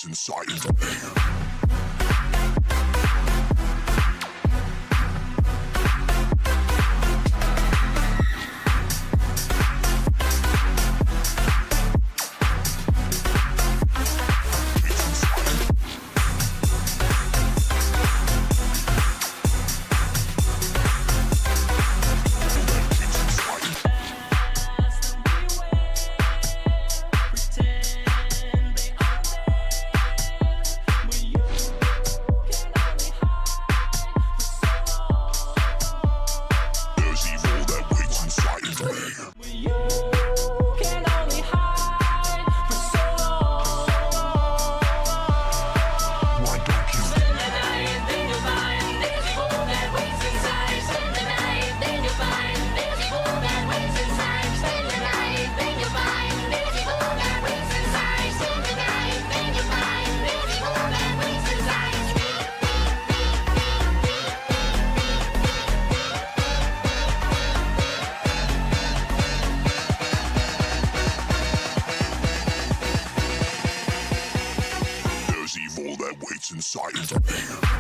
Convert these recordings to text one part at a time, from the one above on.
waits inside of me. Inside of me.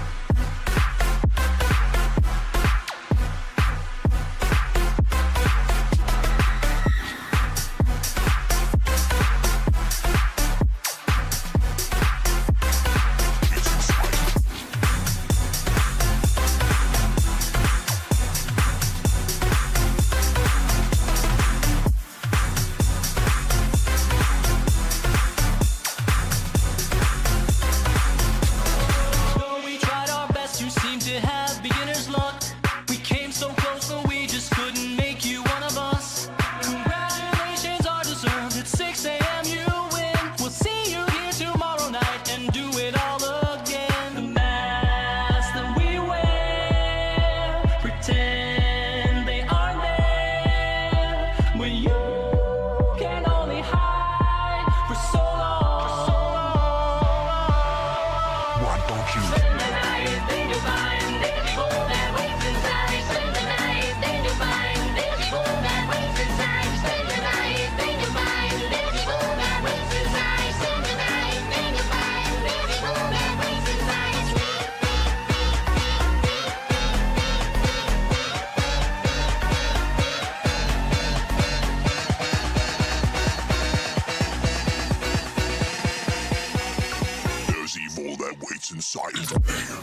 Inside of me.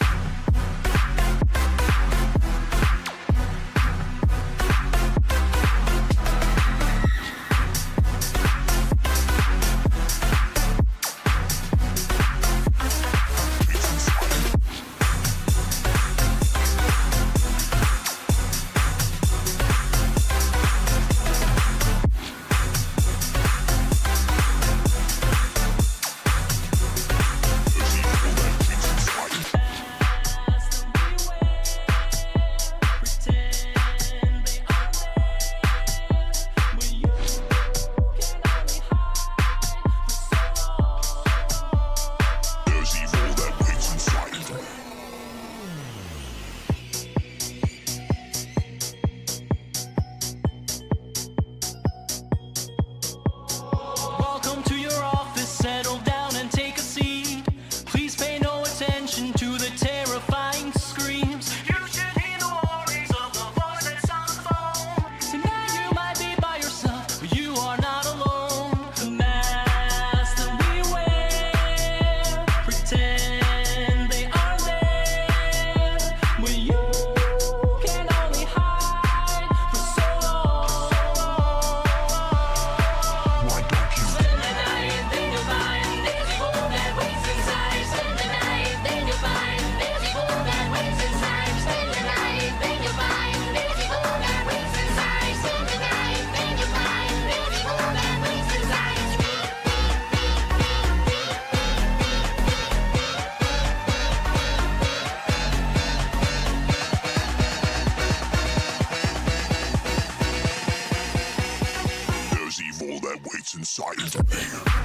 Inside of me.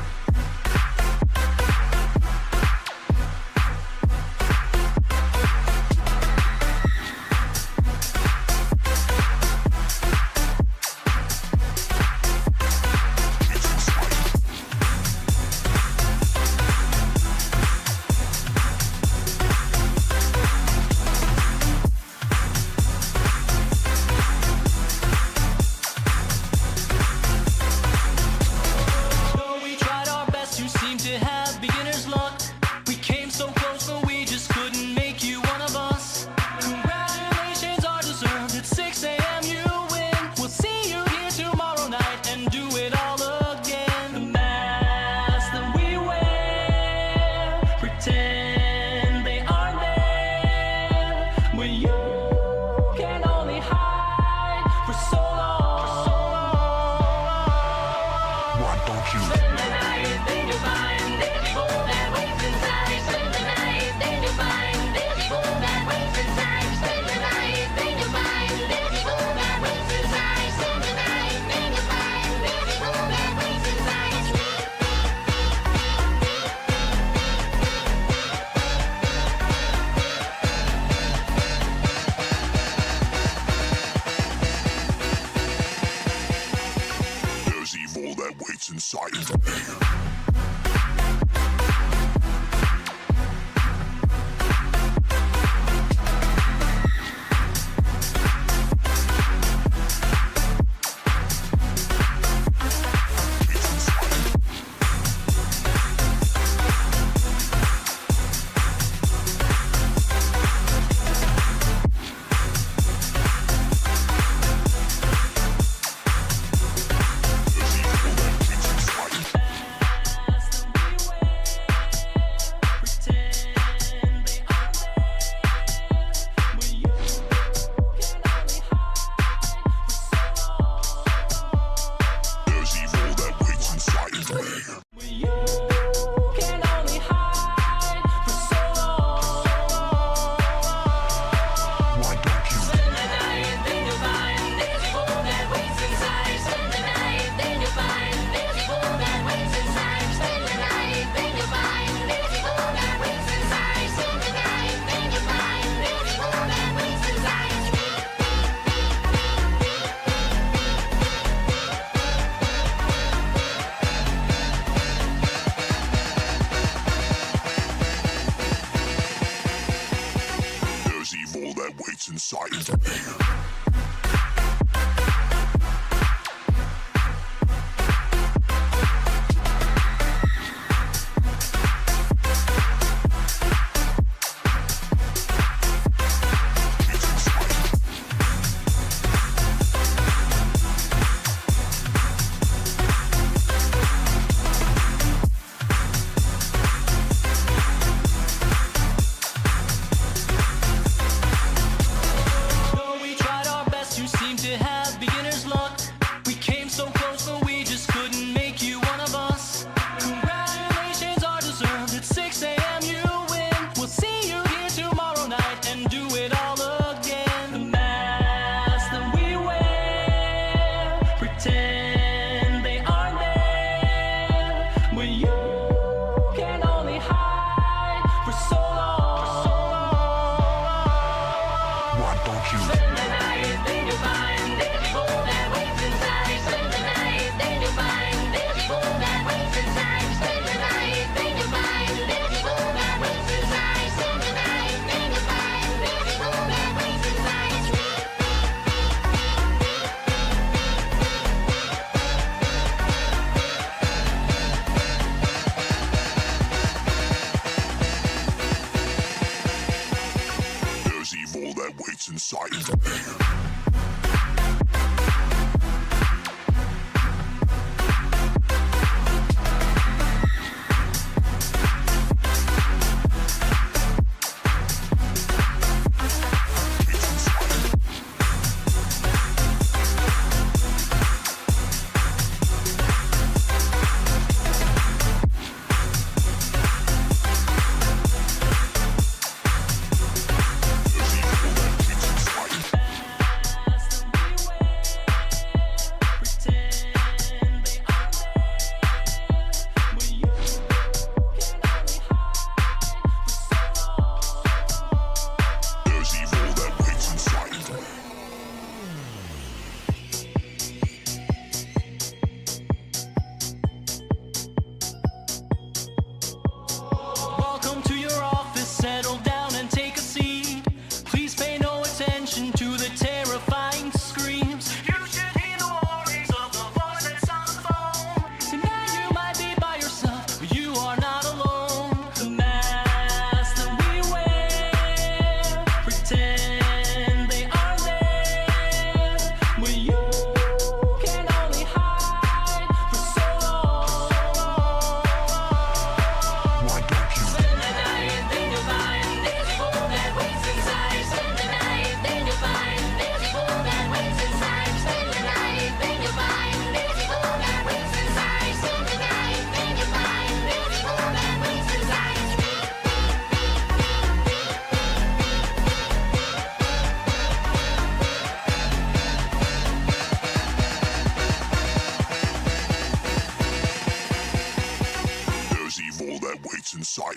that waits inside.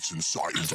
waits in silence.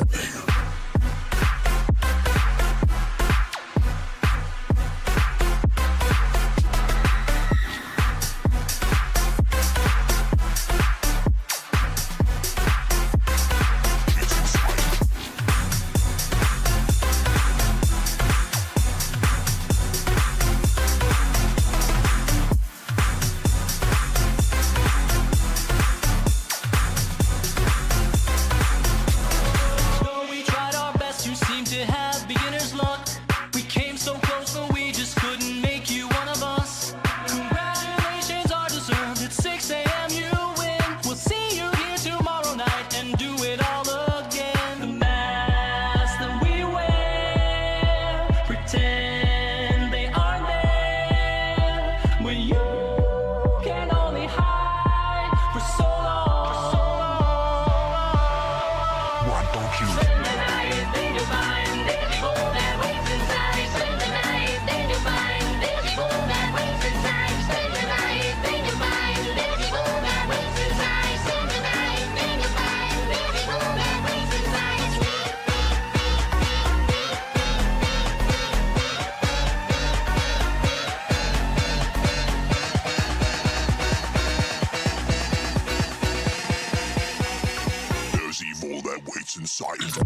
There's evil that waits in silence.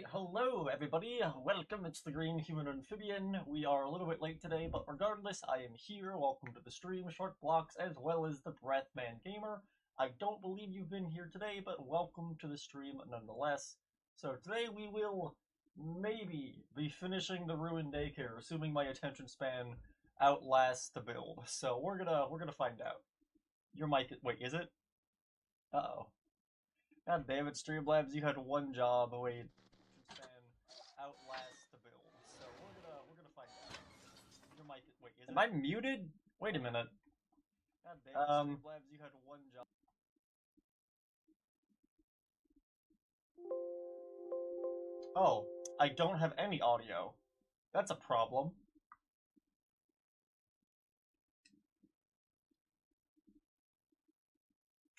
Hello everybody, welcome, it's the Green Human Amphibian. We are a little bit late today, but regardless, I am here. Welcome to the stream, Short Blocks, as well as the Breathman Gamer. I don't believe you've been here today, but welcome to the stream nonetheless. So today we will maybe be finishing the Ruined Daycare, assuming my attention span outlasts the build. So we're gonna find out. Your mic, wait, is it? Uh-oh. God damn it, Streamlabs, you had one job. Wait. Outlast the build. So we're gonna find out. Your mic, wait, is Am I muted? Wait a minute. God damn it, Streamlabs, you had one job. Oh, I don't have any audio. That's a problem.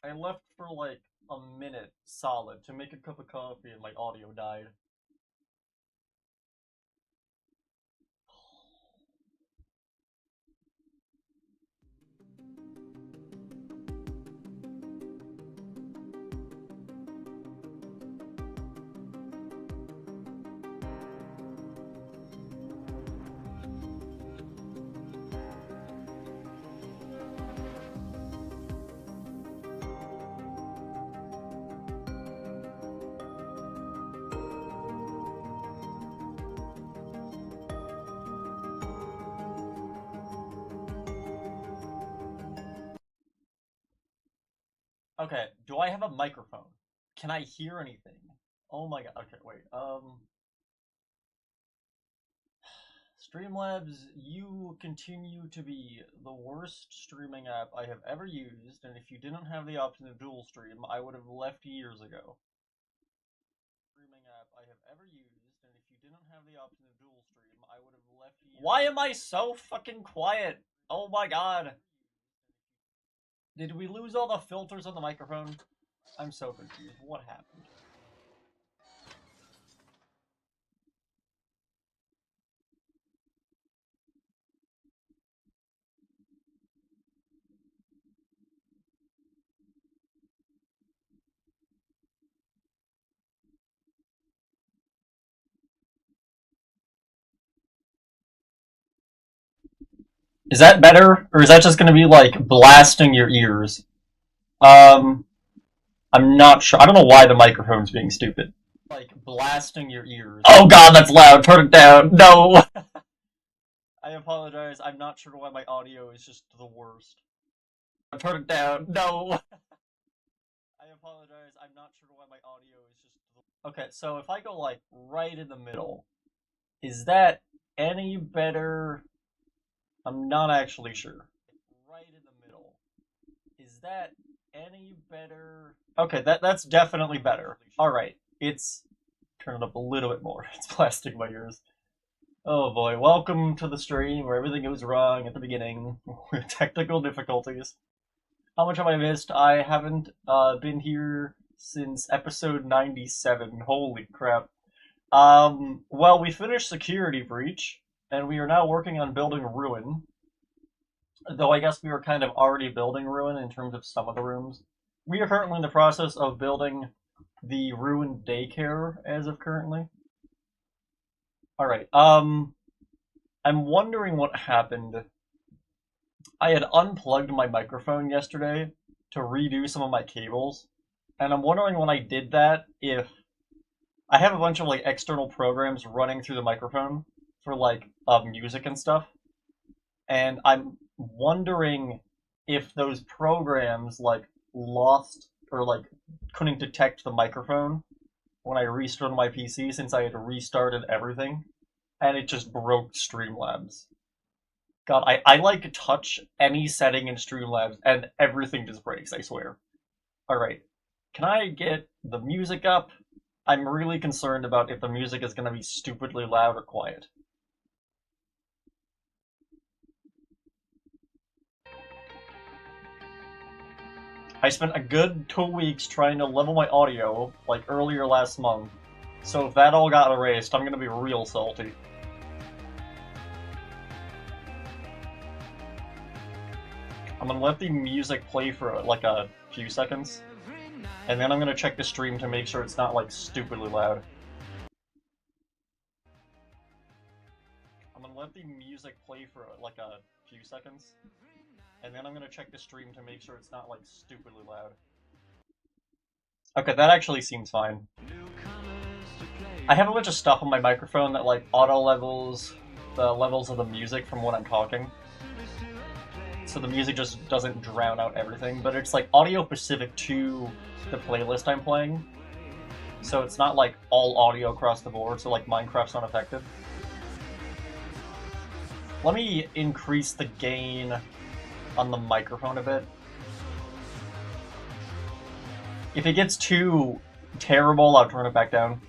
I left for like a minute solid to make a cup of coffee and my audio died. Okay, do I have a microphone? Can I hear anything? Oh my god, okay, wait, Streamlabs, you continue to be the worst streaming app I have ever used, and if you didn't have the option to dual stream, I would have left years ago. Streaming app I have ever used, and if you didn't have the option to dual stream, I would have left years ago. Why am I so fucking quiet? Oh my god. Did we lose all the filters on the microphone? I'm so confused. What happened? Is that better? Or is that just gonna be, like, blasting your ears? I'm not sure. I don't know why the microphone's being stupid. Like, blasting your ears. Oh god, that's loud! Turn it down! No! I apologize, I'm not sure why my audio is just the worst. Turn it down! No! I apologize, I'm not sure why my audio is just the... Okay, so if I go, like, right in the middle, is that any better? I'm not actually sure. Right in the middle. Is that any better? Okay, that's definitely better. Alright, it's... Turn it up a little bit more. It's blasting my ears. Oh boy, welcome to the stream where everything goes wrong at the beginning with technical difficulties. How much have I missed? I haven't been here since episode 97. Holy crap. Well, we finished Security Breach, and we are now working on building Ruin. Though I guess we were kind of already building Ruin in terms of some of the rooms. We are currently in the process of building the Ruin Daycare as of currently. Alright, I'm wondering what happened. I had unplugged my microphone yesterday to redo some of my cables, and I'm wondering when I did that if I have a bunch of like external programs running through the microphone for like music and stuff, and I'm wondering if those programs like lost or like couldn't detect the microphone when I restarted my PC since I had restarted everything, and it just broke Streamlabs. God, I like touch any setting in Streamlabs and everything just breaks, I swear. Alright, can I get the music up? I'm really concerned about if the music is gonna be stupidly loud or quiet. I spent a good 2 weeks trying to level my audio, like earlier last month, so if that all got erased, I'm gonna be real salty. I'm gonna let the music play for like a few seconds, and then I'm gonna check the stream to make sure it's not like stupidly loud. I'm gonna let the music play for like a few seconds, and then I'm gonna check the stream to make sure it's not like stupidly loud. Okay, that actually seems fine. I have a bunch of stuff on my microphone that like auto levels the levels of the music from when I'm talking. So the music just doesn't drown out everything, but it's like audio specific to the playlist I'm playing. So it's not like all audio across the board, so like Minecraft's unaffected. Let me increase the gain on the microphone a bit. If it gets too terrible, I'll turn it back down.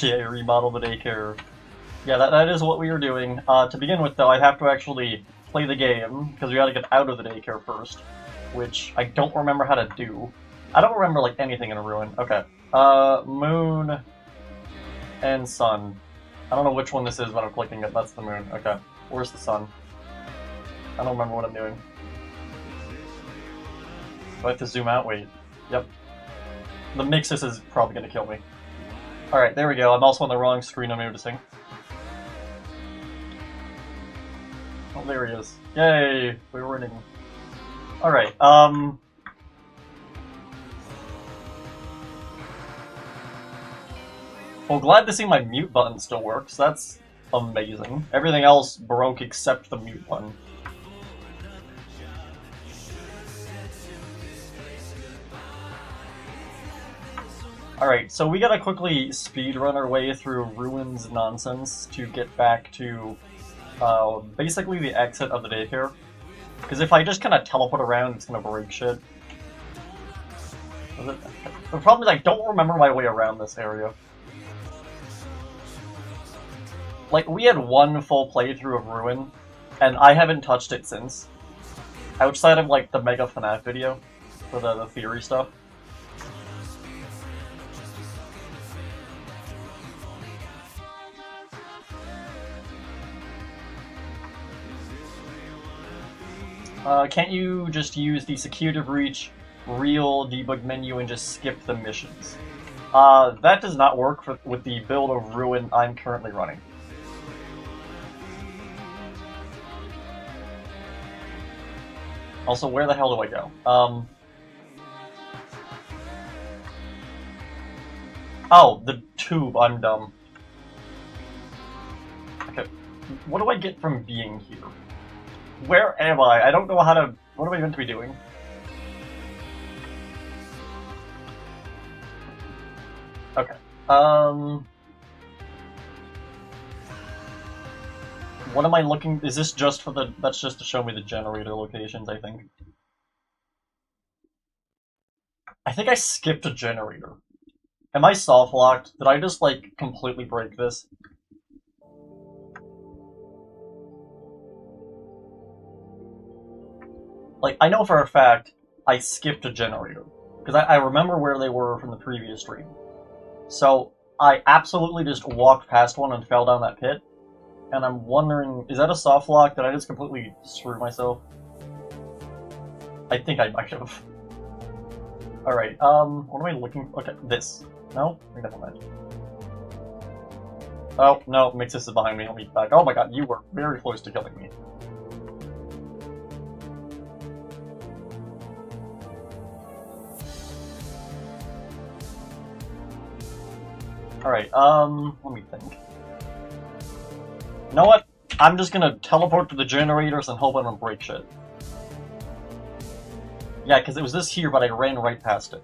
Yeah, remodel the daycare. Yeah, that is what we were doing. To begin with, though, I have to actually play the game, because we gotta get out of the daycare first, which I don't remember how to do. I don't remember, like, anything in a Ruin. Okay. Moon and sun. I don't know which one this is when I'm clicking it. That's the moon. Okay. Where's the sun? I don't remember what I'm doing. Do I have to zoom out? Wait. Yep. The Mixus is probably gonna kill me. Alright, there we go. I'm also on the wrong screen, I'm noticing. Oh, there he is. Yay! We're winning. Alright, well, glad to see my mute button still works. That's amazing. Everything else broke except the mute button. Alright, so we gotta quickly speedrun our way through Ruin's nonsense to get back to basically the exit of the daycare. Because if I just kind of teleport around, it's gonna break shit. The problem is I don't remember my way around this area. Like, we had one full playthrough of Ruin, and I haven't touched it since. Outside of, like, the Mega FNAF video, for the theory stuff. Can't you just use the Security Breach real debug menu and just skip the missions? That does not work with the build of Ruin I'm currently running. Also, where the hell do I go? Oh, the tube, I'm dumb. Okay, what do I get from being here? Where am I? I don't know how to... What am I meant to be doing? Okay, what am I looking... Is this just for the... That's just to show me the generator locations, I think. I think I skipped a generator. Am I soft-locked? Did I just, like, completely break this? Like, I know for a fact I skipped a generator. Because I remember where they were from the previous stream. So, I absolutely just walked past one and fell down that pit. And I'm wondering, is that a soft lock? Did I just completely screw myself? I think I might have. Alright, what am I looking for? Okay, this. No? Never mind. Oh, no, Mixus is behind me. Let me back. Oh my god, you were very close to killing me. Alright, let me think. You know what? I'm just gonna teleport to the generators and hope I don't break shit. Yeah, because it was this here, but I ran right past it.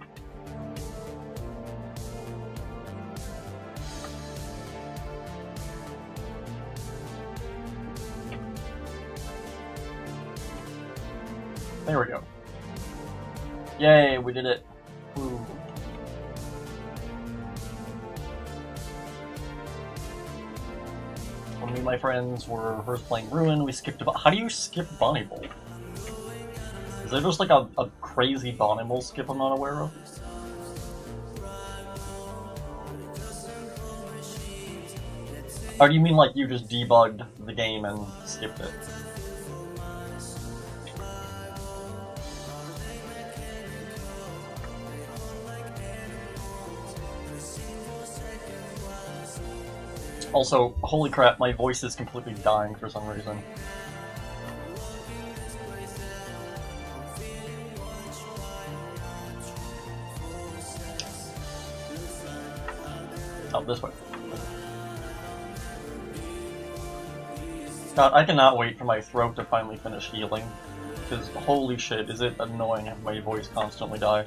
There we go. Yay, we did it. Ooh. When me and my friends were first playing Ruin, we skipped about... How do you skip Bonnie Bowl? Is there just like a crazy Bonnie Bowl skip I'm not aware of? Or do you mean like you just debugged the game and skipped it? Also, holy crap, my voice is completely dying for some reason. Oh, this way. God, I cannot wait for my throat to finally finish healing. Because holy shit, is it annoying having my voice constantly die.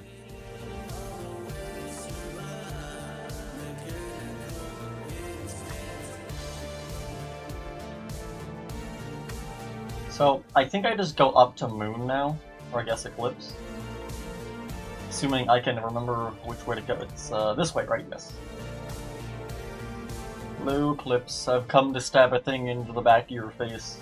So, I think I just go up to Moon now, or I guess Eclipse. Assuming I can remember which way to go. It's this way, right? Yes. Hello, Eclipse. I've come to stab a thing into the back of your face.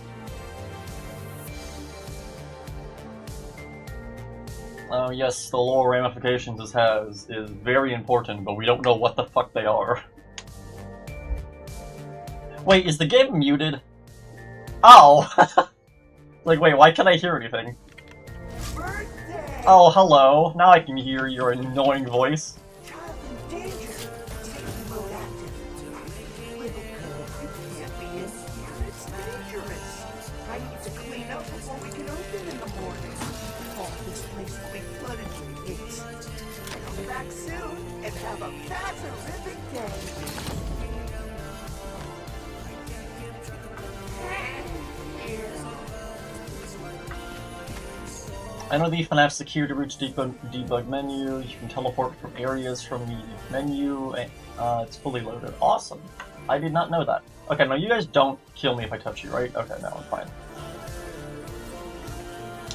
Oh yes, the lore ramifications this has is very important, but we don't know what the fuck they are. Wait, is the game muted? Oh! Like, wait, why can't I hear anything? Birthday! Oh, hello. Now I can hear your annoying voice. Child in danger! Safety mode active. Little girl, you can't be in here. It's dangerous. I need to clean up before we can open in the morning. Oh, this place will be flooded with kids. Come back soon and have a fabulous day. I know the FNAF security routes debug menu. You can teleport from areas from the menu. It's fully loaded. Awesome. I did not know that. Okay, no, you guys don't kill me if I touch you, right? Okay, no, I'm fine.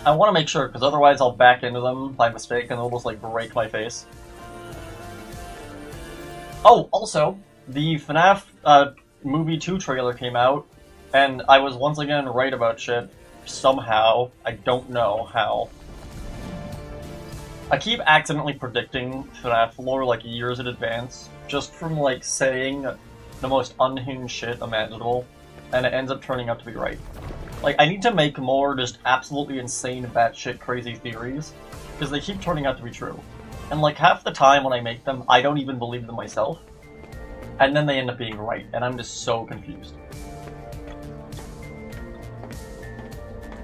I want to make sure, because otherwise I'll back into them by mistake and they'll just, like, break my face. Oh, also, the FNAF Movie 2 trailer came out, and I was once again right about shit. Somehow. I don't know how. I keep accidentally predicting FNAF lore like years in advance, just from like saying the most unhinged shit imaginable, and it ends up turning out to be right. Like, I need to make more just absolutely insane batshit crazy theories, because they keep turning out to be true. And like half the time when I make them, I don't even believe them myself, and then they end up being right, and I'm just so confused.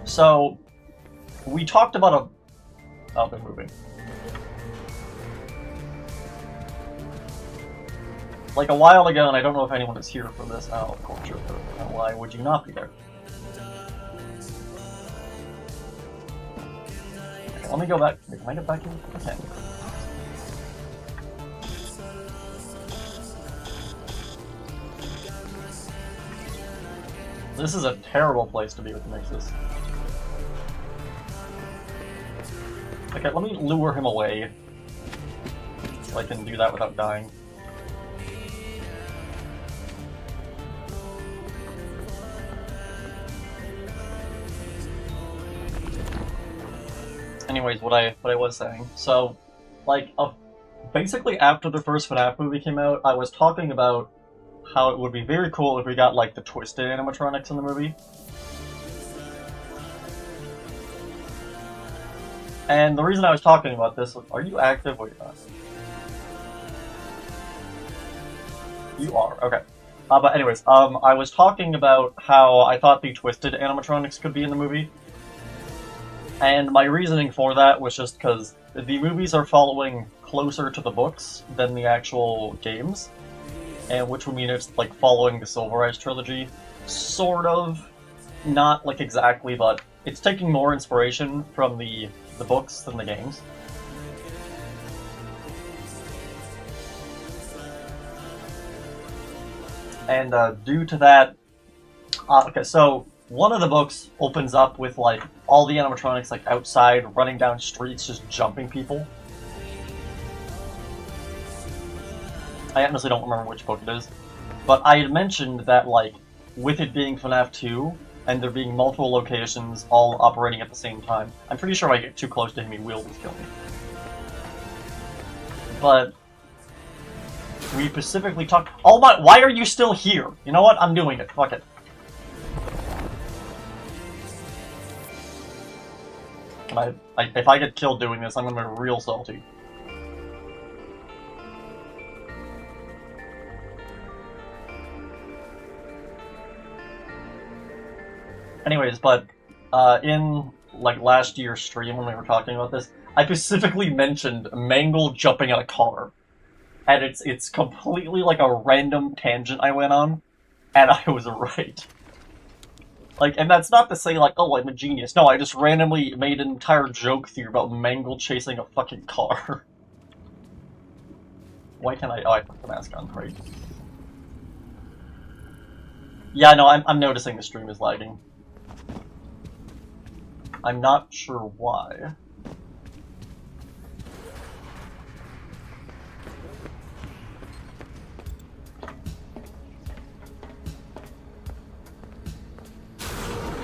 So, we talked about a... Oh, they're moving. Like a while ago, and I don't know if anyone is here for this. Oh, of course you're here. Why would you not be there? Okay, let me go back. Can I get back in? I can. This is a terrible place to be with Nixus. Okay, let me lure him away. So I can do that without dying. Anyways, what I was saying. So, like, basically after the first FNAF movie came out, I was talking about how it would be very cool if we got, like, the twisted animatronics in the movie. And the reason I was talking about this was, are you active? Wait, not. You are, okay. But anyways, I was talking about how I thought the twisted animatronics could be in the movie. And my reasoning for that was just because the movies are following closer to the books than the actual games. And which would mean it's like following the Silver Eyes trilogy. Sort of. Not like exactly, but it's taking more inspiration from the books than the games. And due to that, okay, so one of the books opens up with like all the animatronics like outside, running down streets, just jumping people. I honestly don't remember which book it is, but I had mentioned that like with it being FNAF 2 and there being multiple locations all operating at the same time, I'm pretty sure if I get too close to him, he will just kill me. But we specifically talked. Oh my! Why are you still here? You know what? I'm doing it. Fuck it. And if I get killed doing this, I'm gonna be real salty. Anyways, but in like last year's stream when we were talking about this, I specifically mentioned Mangle jumping out a car. And it's completely like a random tangent I went on, and I was right. Like, and that's not to say like, oh, I'm a genius. No, I just randomly made an entire joke theory about Mangle chasing a fucking car. Why can't I? Oh, I put the mask on, right? Yeah, no, I'm noticing the stream is lagging. I'm not sure why.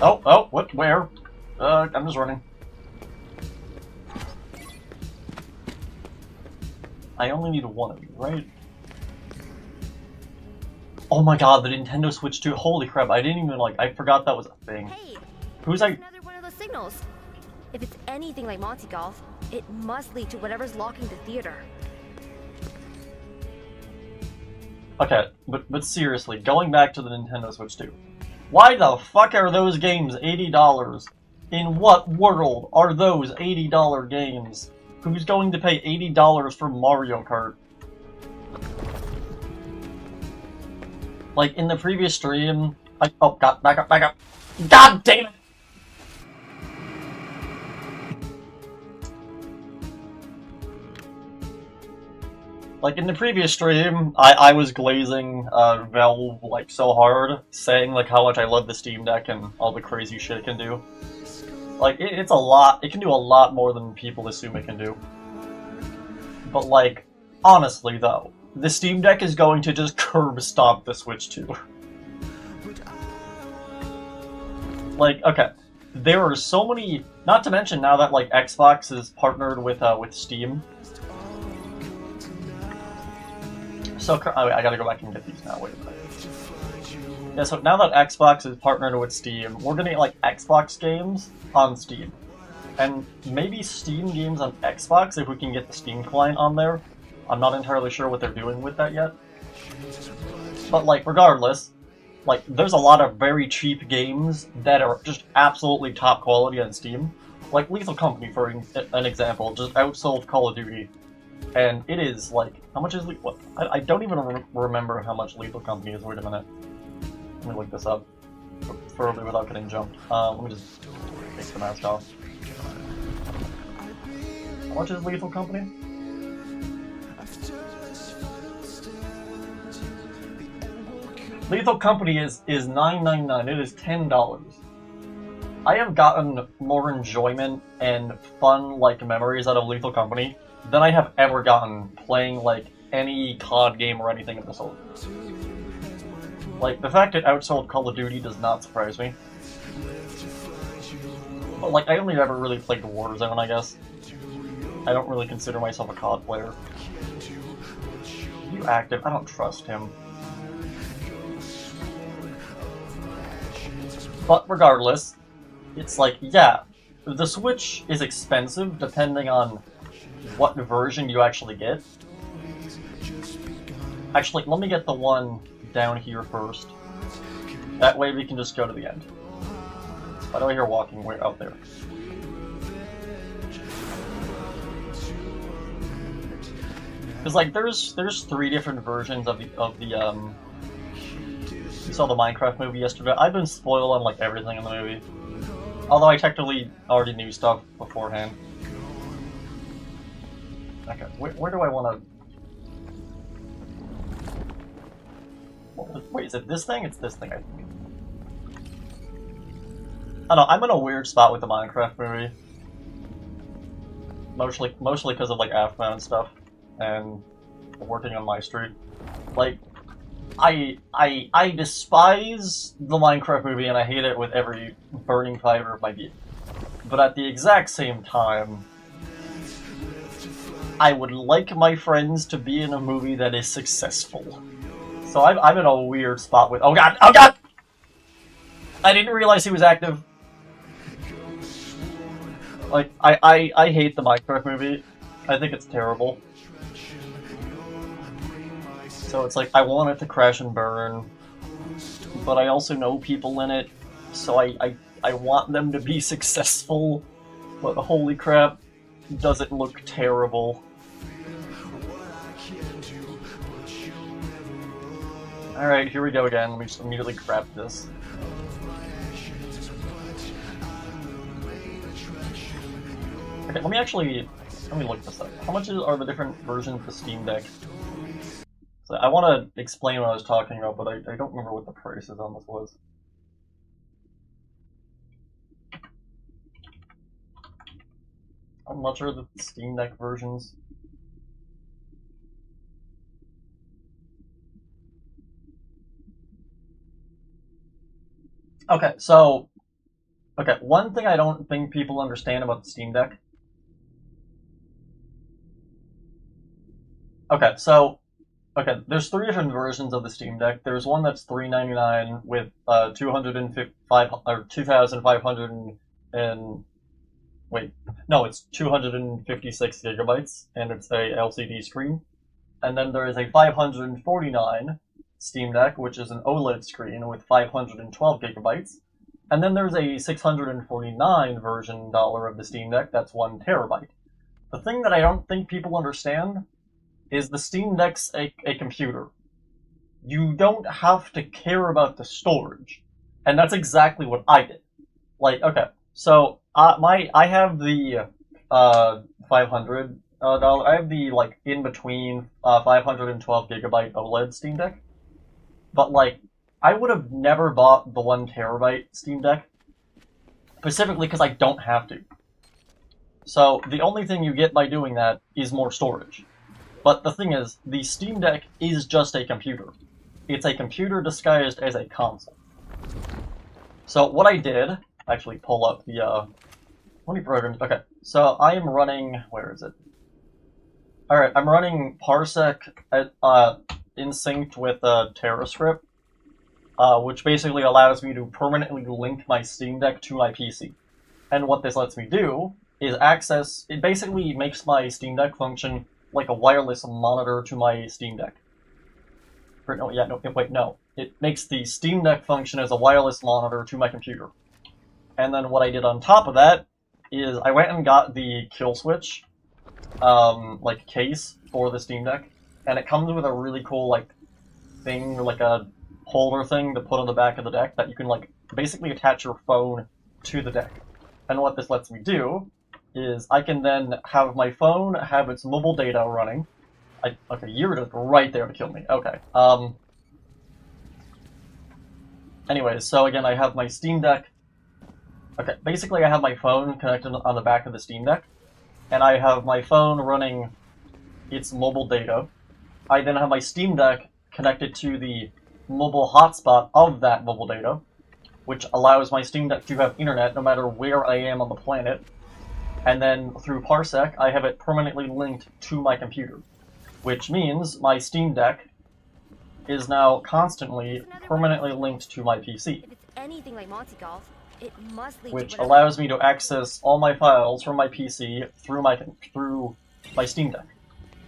Oh, what? Where? I'm just running. I only need one of you, right? Oh my god, the Nintendo Switch 2. Holy crap, I didn't even like, I forgot that was a thing. Hey, who's like another one of those signals. If it's anything like Monty Golf, it must lead to whatever's locking the theater. Okay, but seriously, going back to the Nintendo Switch 2. Why the fuck are those games $80? In what world are those $80 games? Who's going to pay $80 for Mario Kart? Like, in the previous stream... oh, God, back up. God damn it! Like, in the previous stream, I was glazing Valve, like, so hard, saying, like, how much I love the Steam Deck and all the crazy shit it can do. Like, it's a lot. It can do a lot more than people assume it can do. But, like, honestly, though, the Steam Deck is going to just curb stomp the Switch 2. Like, okay, there are so many... Not to mention now that, like, Xbox is partnered with Steam. So, oh, wait, I gotta go back and get these now, wait a minute. Yeah, so now that Xbox is partnered with Steam, we're gonna get, like, Xbox games on Steam. And maybe Steam games on Xbox, if we can get the Steam client on there. I'm not entirely sure what they're doing with that yet. But, like, regardless, like, there's a lot of very cheap games that are just absolutely top quality on Steam. Like, Lethal Company, for an example, just outsold Call of Duty. And it is, like, how much is what? I don't even remember how much Lethal Company is. Wait a minute. Let me look this up. Preferably without getting jumped. Let me just take the mask off. How much is Lethal Company? Lethal Company is $9.99. It is $10. I have gotten more enjoyment and fun, like, memories out of Lethal Company than I have ever gotten playing, like, any COD game or anything of the sort. Like, the fact it outsold Call of Duty does not surprise me. But, like, I only ever really played Warzone, I guess. I don't really consider myself a COD player. You active? I don't trust him. But regardless, it's like, yeah, the Switch is expensive depending on what version you actually get. Actually, let me get the one down here first. That way we can just go to the end. Why do I hear walking way out there? Because, like, there's 3 different versions of the you saw the Minecraft movie yesterday. I've been spoiled on, like, everything in the movie. Although I technically already knew stuff beforehand. Okay, where do I want to... Wait, is it this thing? It's this thing, I think. I don't know, I'm in a weird spot with the Minecraft movie. Mostly because of, like, AFMA and stuff. And working on my street. Like, I despise the Minecraft movie and I hate it with every burning fiber of my being. But at the exact same time, I would like my friends to be in a movie that is successful. So I'm in a weird spot with— oh god! Oh god! I didn't realize he was active. Like, I hate the Minecraft movie. I think it's terrible. So it's like, I want it to crash and burn, but I also know people in it, so I want them to be successful, but holy crap, does it look terrible. Alright, here we go again. Let me just immediately grab this. Okay, let me look this up. How much are the different versions of the Steam Deck? So I want to explain what I was talking about, but I don't remember what the prices on this was. How much are the Steam Deck versions? Okay, so... okay, one thing I don't think people understand about the Steam Deck... okay, so... okay, there's 3 different versions of the Steam Deck. There's one that's $399 with 2,500 and wait, no, it's 256 gigabytes, and it's a LCD screen. And then there is a $549 Steam Deck, which is an OLED screen with 512 gigabytes. And then there's a $649 version of the Steam Deck that's 1 terabyte. The thing that I don't think people understand is the Steam Deck's a computer. You don't have to care about the storage. And that's exactly what I did. Like, okay, so I have the $500 I have the, like, in between 512 gigabyte OLED Steam Deck. But, like, I would have never bought the 1 terabyte Steam Deck, specifically because I don't have to. So the only thing you get by doing that is more storage. But the thing is, the Steam Deck is just a computer. It's a computer disguised as a console. So what I did, actually pull up the, how many programs? Okay, so I am running, where is it? Alright, I'm running Parsec in sync with TerraScript, which basically allows me to permanently link my Steam Deck to my PC. And what this lets me do is access, it basically makes my Steam Deck function like a wireless monitor to my Steam Deck. Or, no, yeah, no, wait, no. It makes the Steam Deck function as a wireless monitor to my computer. And then what I did on top of that is I went and got the kill switch, like case for the Steam Deck, and it comes with a really cool like thing, like a holder thing to put on the back of the deck that you can like basically attach your phone to the deck. And what this lets me do is I can then have my phone have its mobile data running. Okay, you're just right there to kill me. Okay. Anyways, so again, I have my Steam Deck. Okay, basically I have my phone connected on the back of the Steam Deck, and I have my phone running its mobile data. I then have my Steam Deck connected to the mobile hotspot of that mobile data, which allows my Steam Deck to have internet no matter where I am on the planet. And then through Parsec, I have it permanently linked to my computer, which means my Steam Deck is now constantly permanently linked to my PC, If it's anything like Monty Golf, it must lead to which whatever- allows me to access all my files from my PC through my Steam Deck.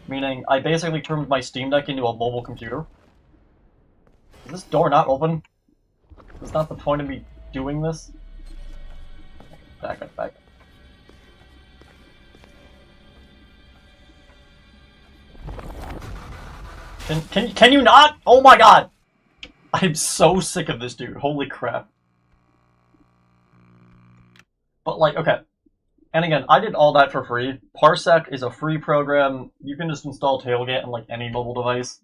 Meaning, I basically turned my Steam Deck into a mobile computer. Is this door not open? Is not the point of me doing this? Back up, back up. Can you not? Oh my god! I'm so sick of this dude. Holy crap. But like, okay. And again, I did all that for free. Parsec is a free program. You can just install Tailgate on like any mobile device.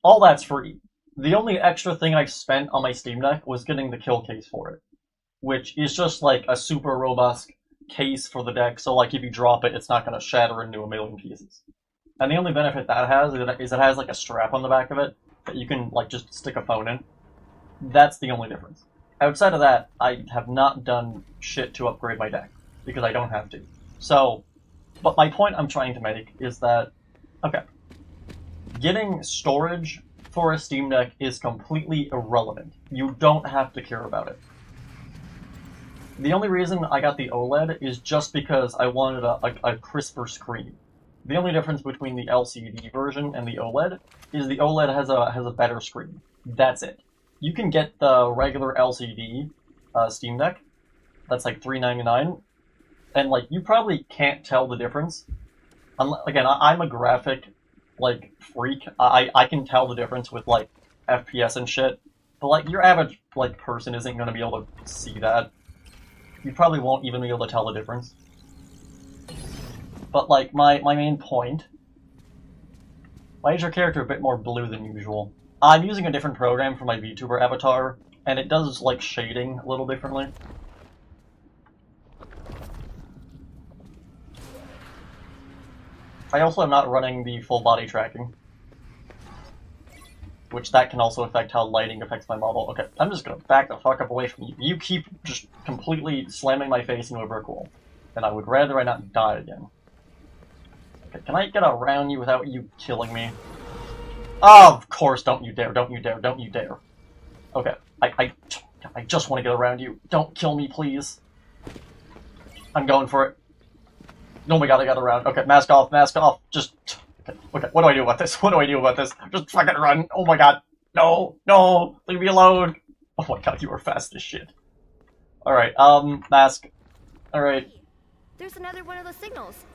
All that's free. The only extra thing I spent on my Steam Deck was getting the kill case for it, which is just like a super robust case for the deck, so like if you drop it, it's not going to shatter into a million pieces. And the only benefit that has is it has like a strap on the back of it that you can like just stick a phone in. That's the only difference. Outside of that, I have not done shit to upgrade my deck, because I don't have to. So, but my point I'm trying to make is that, okay, getting storage for a Steam Deck is completely irrelevant. You don't have to care about it. The only reason I got the OLED is just because I wanted a crisper screen. The only difference between the LCD version and the OLED is the OLED has a better screen. That's it. You can get the regular LCD Steam Deck. That's like $399, and like you probably can't tell the difference. Again, I'm a graphic like freak. I can tell the difference with like FPS and shit, but like your average like person isn't going to be able to see that. You probably won't even be able to tell the difference. But like my main point, why is your character a bit more blue than usual? I'm using a different program for my Vtuber avatar, and it does like shading a little differently. I also am not running the full body tracking, which that can also affect how lighting affects my model. Okay, I'm just gonna back the fuck up away from you. You keep just completely slamming my face into a brick wall, and I would rather I not die again. Okay, can I get around you without you killing me? Oh, of course, don't you dare, don't you dare, don't you dare. Okay, I just want to get around you. Don't kill me, please. I'm going for it. Oh my god, I got around. Okay, mask off, just... Okay, what do I do about this? What do I do about this? Just fucking run. Oh my god. No, no, leave me alone. Oh my god, you are fast as shit. Alright, mask. Alright. Hey, there's another one of those signals.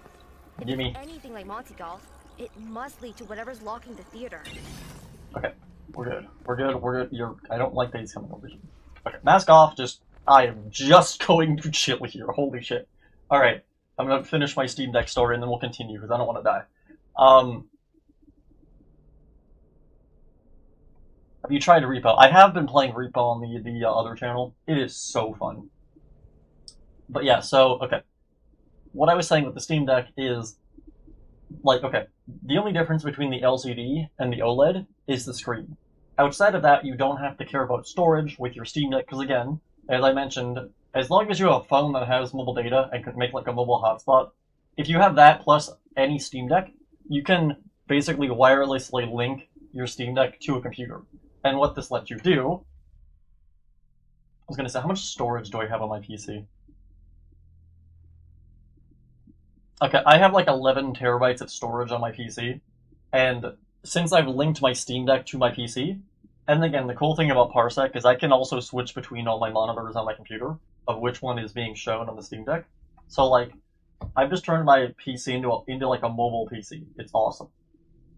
If Gimme. it's anything like Monty Golf, it must lead to whatever's locking the theater. Okay, we're good. We're good. I don't like that he's coming over here. Okay, mask off, I am just going to chill here. Holy shit. Alright, I'm gonna finish my Steam Deck story and then we'll continue, because I don't want to die. Have you tried Repo? I have been playing Repo on the other channel. It is so fun. But yeah, so, okay. What I was saying with the Steam Deck is, like, okay, the only difference between the LCD and the OLED is the screen. Outside of that, you don't have to care about storage with your Steam Deck, because again, as I mentioned, as long as you have a phone that has mobile data and can make like a mobile hotspot, if you have that plus any Steam Deck, you can basically wirelessly link your Steam Deck to a computer. And what this lets you do... I was going to say, how much storage do I have on my PC? Okay, I have like 11 terabytes of storage on my PC, and since I've linked my Steam Deck to my PC, and again, the cool thing about Parsec is I can also switch between all my monitors on my computer, of which one is being shown on the Steam Deck. So like, I've just turned my PC into like a mobile PC. It's awesome.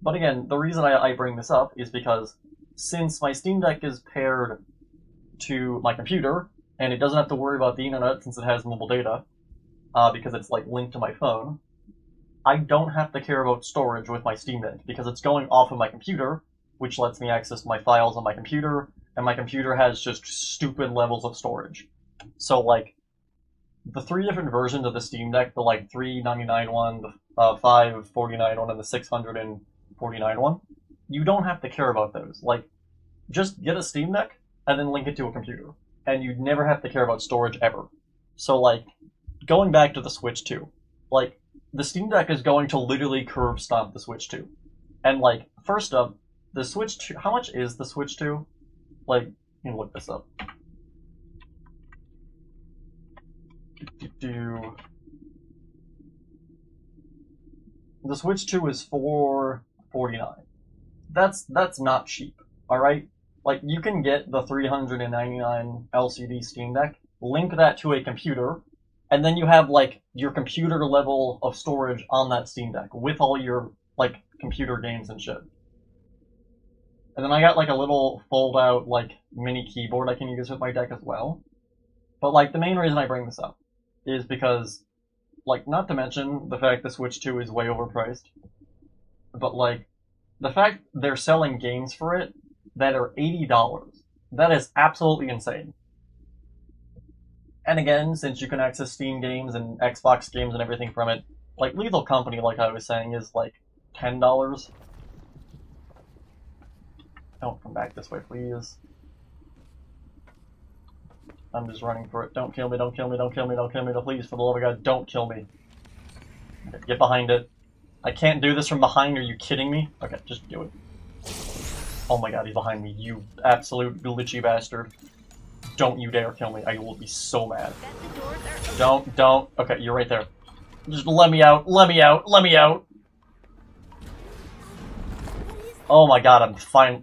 But again, the reason I bring this up is because since my Steam Deck is paired to my computer, and it doesn't have to worry about the internet since it has mobile data, because it's like linked to my phone, I don't have to care about storage with my Steam Deck because it's going off of my computer, which lets me access my files on my computer, and my computer has just stupid levels of storage. So like, the 3 different versions of the Steam Deck, the like $399 one, the $549 one, and the $649 one, you don't have to care about those. Like, just get a Steam Deck and then link it to a computer, and you'd never have to care about storage ever. So like, going back to the Switch 2, like, the Steam Deck is going to literally curb stomp the Switch 2. And like, first up, the Switch 2, how much is the Switch 2? Like, you can look this up. The Switch 2 is $449. That's not cheap, alright? Like, you can get the $399 LCD Steam Deck, link that to a computer, and then you have, like, your computer level of storage on that Steam Deck, with all your, like, computer games and shit. And then I got, like, a little fold-out, like, mini keyboard I can use with my deck as well. But, like, the main reason I bring this up is because, like, not to mention the fact the Switch 2 is way overpriced, but, like, the fact they're selling games for it that are $80, that is absolutely insane. And again, since you can access Steam games and Xbox games and everything from it, like, Lethal Company, like I was saying, is, like, $10. Don't come back this way, please. I'm just running for it. Don't kill me, don't kill me, don't kill me, don't kill me, please, for the love of God, don't kill me. Okay, get behind it. I can't do this from behind, are you kidding me? Okay, just do it. Oh my God, he's behind me, you absolute glitchy bastard. Don't you dare kill me, I will be so mad. Don't. Okay, you're right there. Just let me out, let me out, let me out. Oh my God, I'm fine.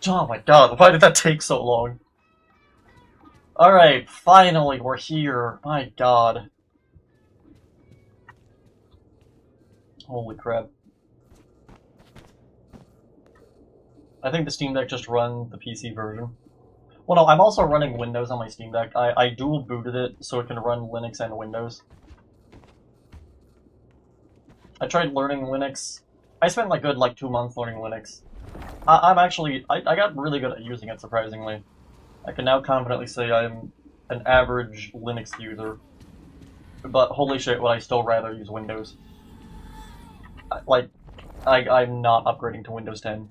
Oh my God, why did that take so long? Alright, finally, we're here. My God. Holy crap. I think the Steam Deck just run the PC version. Well, no, I'm also running Windows on my Steam Deck. I dual booted it so it can run Linux and Windows. I tried learning Linux. I spent like good 2 months learning Linux. I got really good at using it, surprisingly. I can now confidently say I'm an average Linux user. But holy shit, would I still rather use Windows. I'm not upgrading to Windows 10.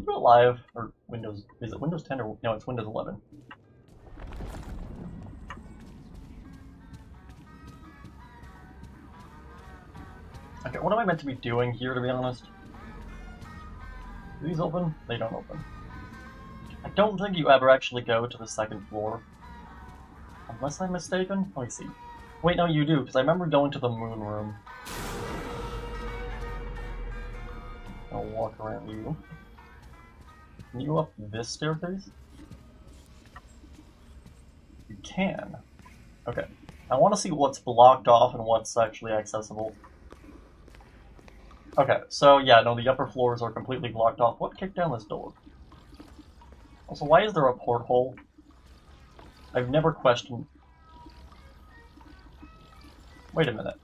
Do it live, or Windows, is it Windows 10 or, no, it's Windows 11. Okay, what am I meant to be doing here, to be honest? Do these open? They don't open. I don't think you ever actually go to the 2nd floor. Unless I'm mistaken? Let me see. Wait, no, you do, because I remember going to the moon room. I'll walk around you. Can you go up this staircase? You can. Okay. I want to see what's blocked off and what's actually accessible. Okay, so yeah, no, the upper floors are completely blocked off. What kicked down this door? Also, why is there a porthole? I've never questioned... Wait a minute.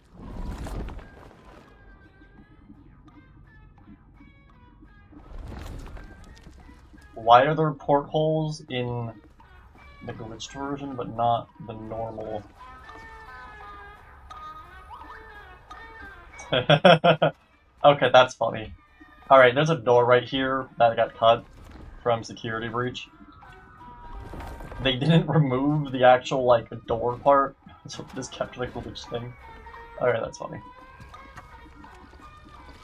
Why are there portholes in the glitched version, but not the normal? Okay, that's funny. Alright, there's a door right here that got cut from security breach. They didn't remove the actual, door part, so it just kept the glitch thing. Alright, that's funny.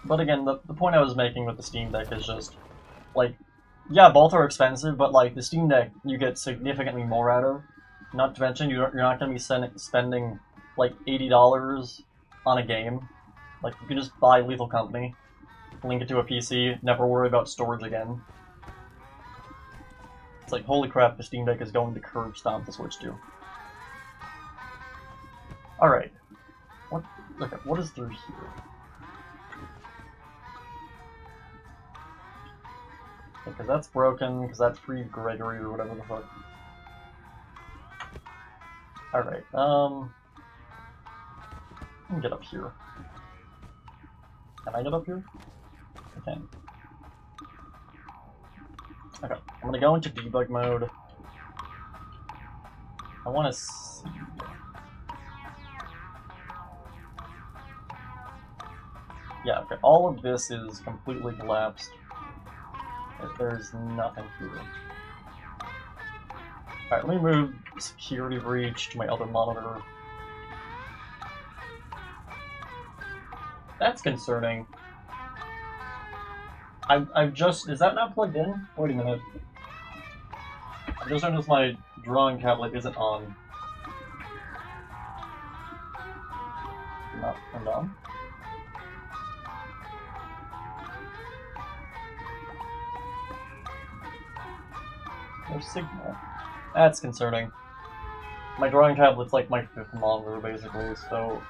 But again, the point I was making with the Steam Deck is just, yeah, both are expensive, but, the Steam Deck you get significantly more out of. Not to mention, you're not going to be spending, $80 on a game. You can just buy Lethal Company, link it to a PC, never worry about storage again. It's holy crap, the Steam Deck is going to curb stomp the Switch 2. Alright. Okay, what is through here? Because that's broken, because that freed Gregory or whatever the fuck. Alright, let me get up here. Can I get up here? I can. Okay, I'm gonna go into debug mode. I wanna see. Yeah, okay, all of this is completely collapsed. There's nothing here. Alright, let me move security breach to my other monitor. That's concerning. I've just... Is that not plugged in? Wait a minute. I just noticed my drawing tablet isn't on. Not turned on. No signal. That's concerning. My drawing tablet's like my fifth monitor, basically, so...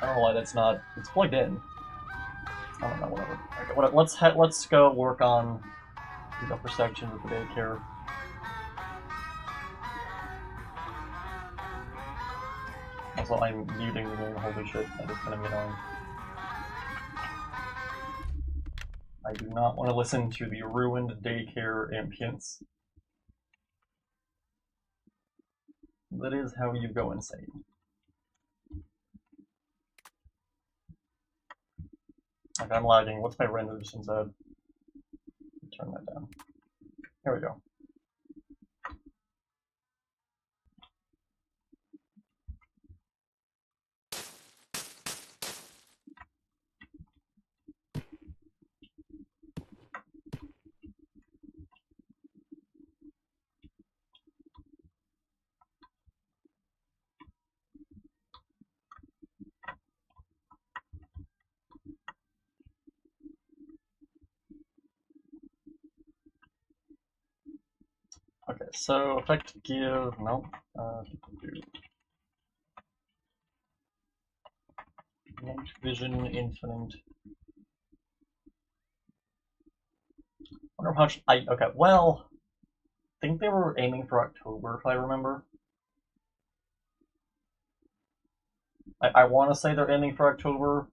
I don't know why that's not... It's plugged in. I don't know, whatever. Okay, let's go work on the upper sections of the daycare. Also, I'm muting the game, holy shit, that is gonna be annoying. I do not want to listen to the ruined daycare ambience. That is how you go insane. Okay, I'm lagging. What's my render distance at? Turn that down. Here we go. Okay, so effect give, no, do night vision infinite. Wonder how much okay, well, I think they were aiming for October if I remember. I want to say they're aiming for October.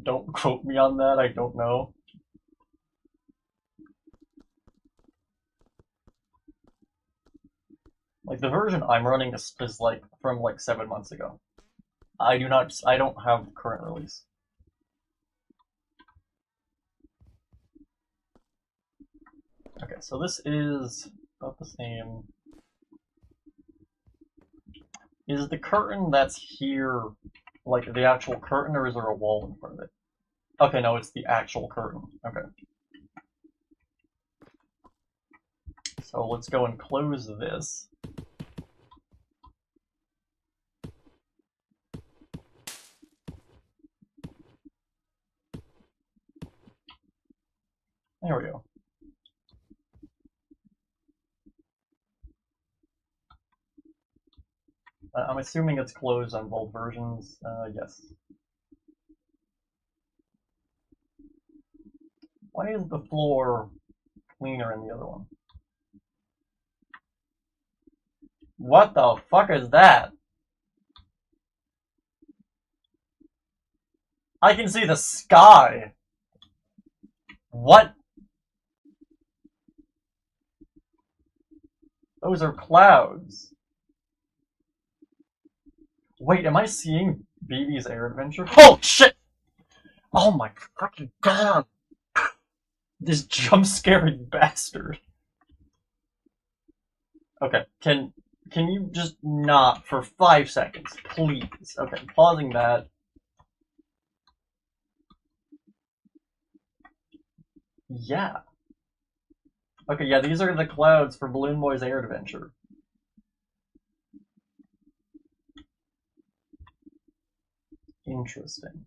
Don't quote me on that, I don't know. Like, the version I'm running is like, from like 7 months ago. I don't have current release. Okay, so this is about the same. Is the curtain that's here, like, the actual curtain, or is there a wall in front of it? Okay, no, it's the actual curtain. Okay. So let's go and close this. There we go. I'm assuming it's closed on both versions. Yes. Why is the floor cleaner in the other one? What the fuck is that? I can see the sky! What? Those are clouds. Wait, am I seeing BB's Air Adventure? Oh shit! Oh my fucking god! This jump-scaring bastard. Okay, can you just not for 5 seconds, please? Okay, pausing that. Yeah. Okay, yeah, these are the clouds for Balloon Boy's Air Adventure. Interesting.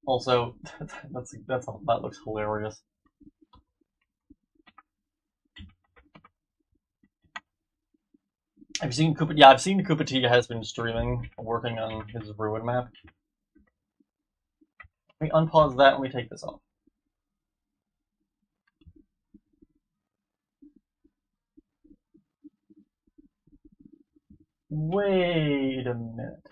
Also, that looks hilarious. I've seen Koopa. Yeah, I've seen Koopa T has been streaming, working on his ruin map. Let me unpause that and we take this off. Wait a minute.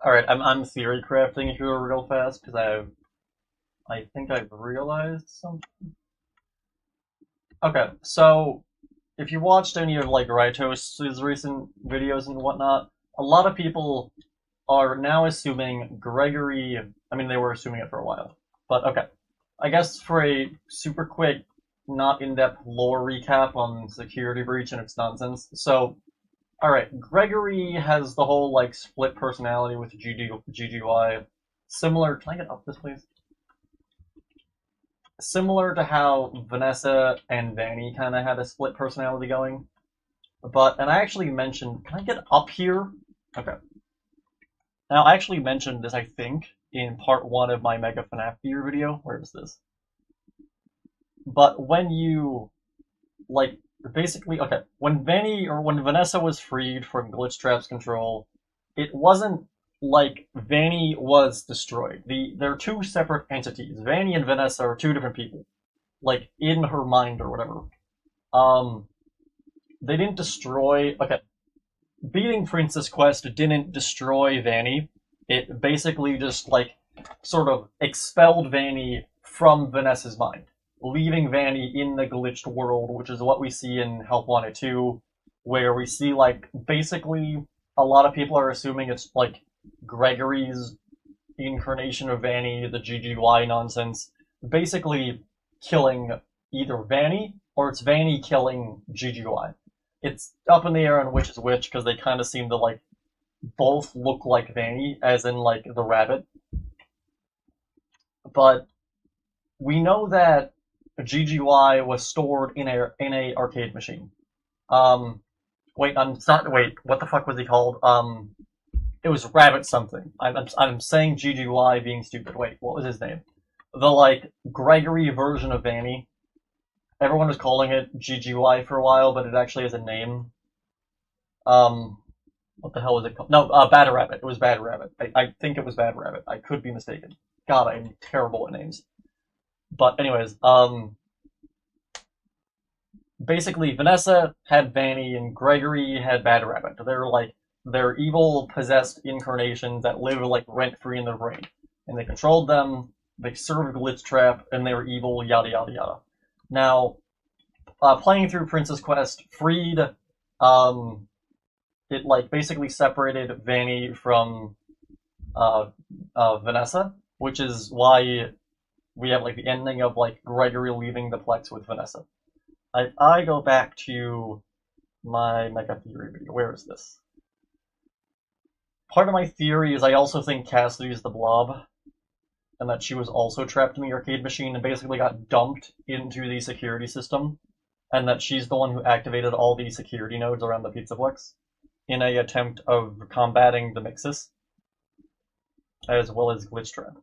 Alright, I'm theory crafting here real fast, because I think I've realized something. Okay, so if you watched any of like Rytos' recent videos and whatnot, a lot of people are now assuming Gregory. I mean, they were assuming it for a while, but okay. I guess for a super quick, not in-depth lore recap on Security Breach and its nonsense. So, alright, Gregory has the whole like split personality with GGY. Similar. Can I get up this, please? Similar to how Vanessa and Vanny kind of had a split personality going. And I actually mentioned, can I get up here? Okay. Now, I actually mentioned this, I think, in part 1 of my Mega FNAF Theory video. Where is this? But when you, like, basically, okay, when Vanessa was freed from Glitchtrap's control, it wasn't like Vanny was destroyed. They're two separate entities. Vanny and Vanessa are two different people. Like, in her mind or whatever. They didn't destroy... Okay. Beating Princess Quest didn't destroy Vanny. It basically just, like, sort of expelled Vanny from Vanessa's mind. Leaving Vanny in the glitched world, which is what we see in Help Wanted 2, where we see, like, basically a lot of people are assuming it's, like, Gregory's incarnation of Vanny, the GGY nonsense, basically killing either Vanny or it's Vanny killing GGY. It's up in the air on which is which, because they kind of seem to, like, both look like Vanny, as in, like, the rabbit. But we know that GGY was stored in a arcade machine. Wait, what the fuck was he called? It was Rabbit something. I'm saying GGY being stupid. Wait, what was his name? The, like, Gregory version of Vanny. Everyone was calling it GGY for a while, but it actually has a name. What the hell was it called? No, Bad Rabbit. It was Bad Rabbit. I think it was Bad Rabbit. I could be mistaken. God, I'm terrible at names. But anyways, basically, Vanessa had Vanny and Gregory had Bad Rabbit. They're evil, possessed incarnations that live, like, rent-free in their brain. And they controlled them, they served Glitchtrap, and they were evil, yada yada yada. Now, playing through Princess Quest freed, it, like, basically separated Vanny from, Vanessa, which is why we have, like, the ending of, like, Gregory leaving the Plex with Vanessa. I go back to my Mega Theory video. Where is this? Part of my theory is I also think Cassidy is the Blob, and that she was also trapped in the arcade machine and basically got dumped into the security system, and that she's the one who activated all the security nodes around the Pizzaplex in an attempt of combating the Mixus, as well as Glitchtrap.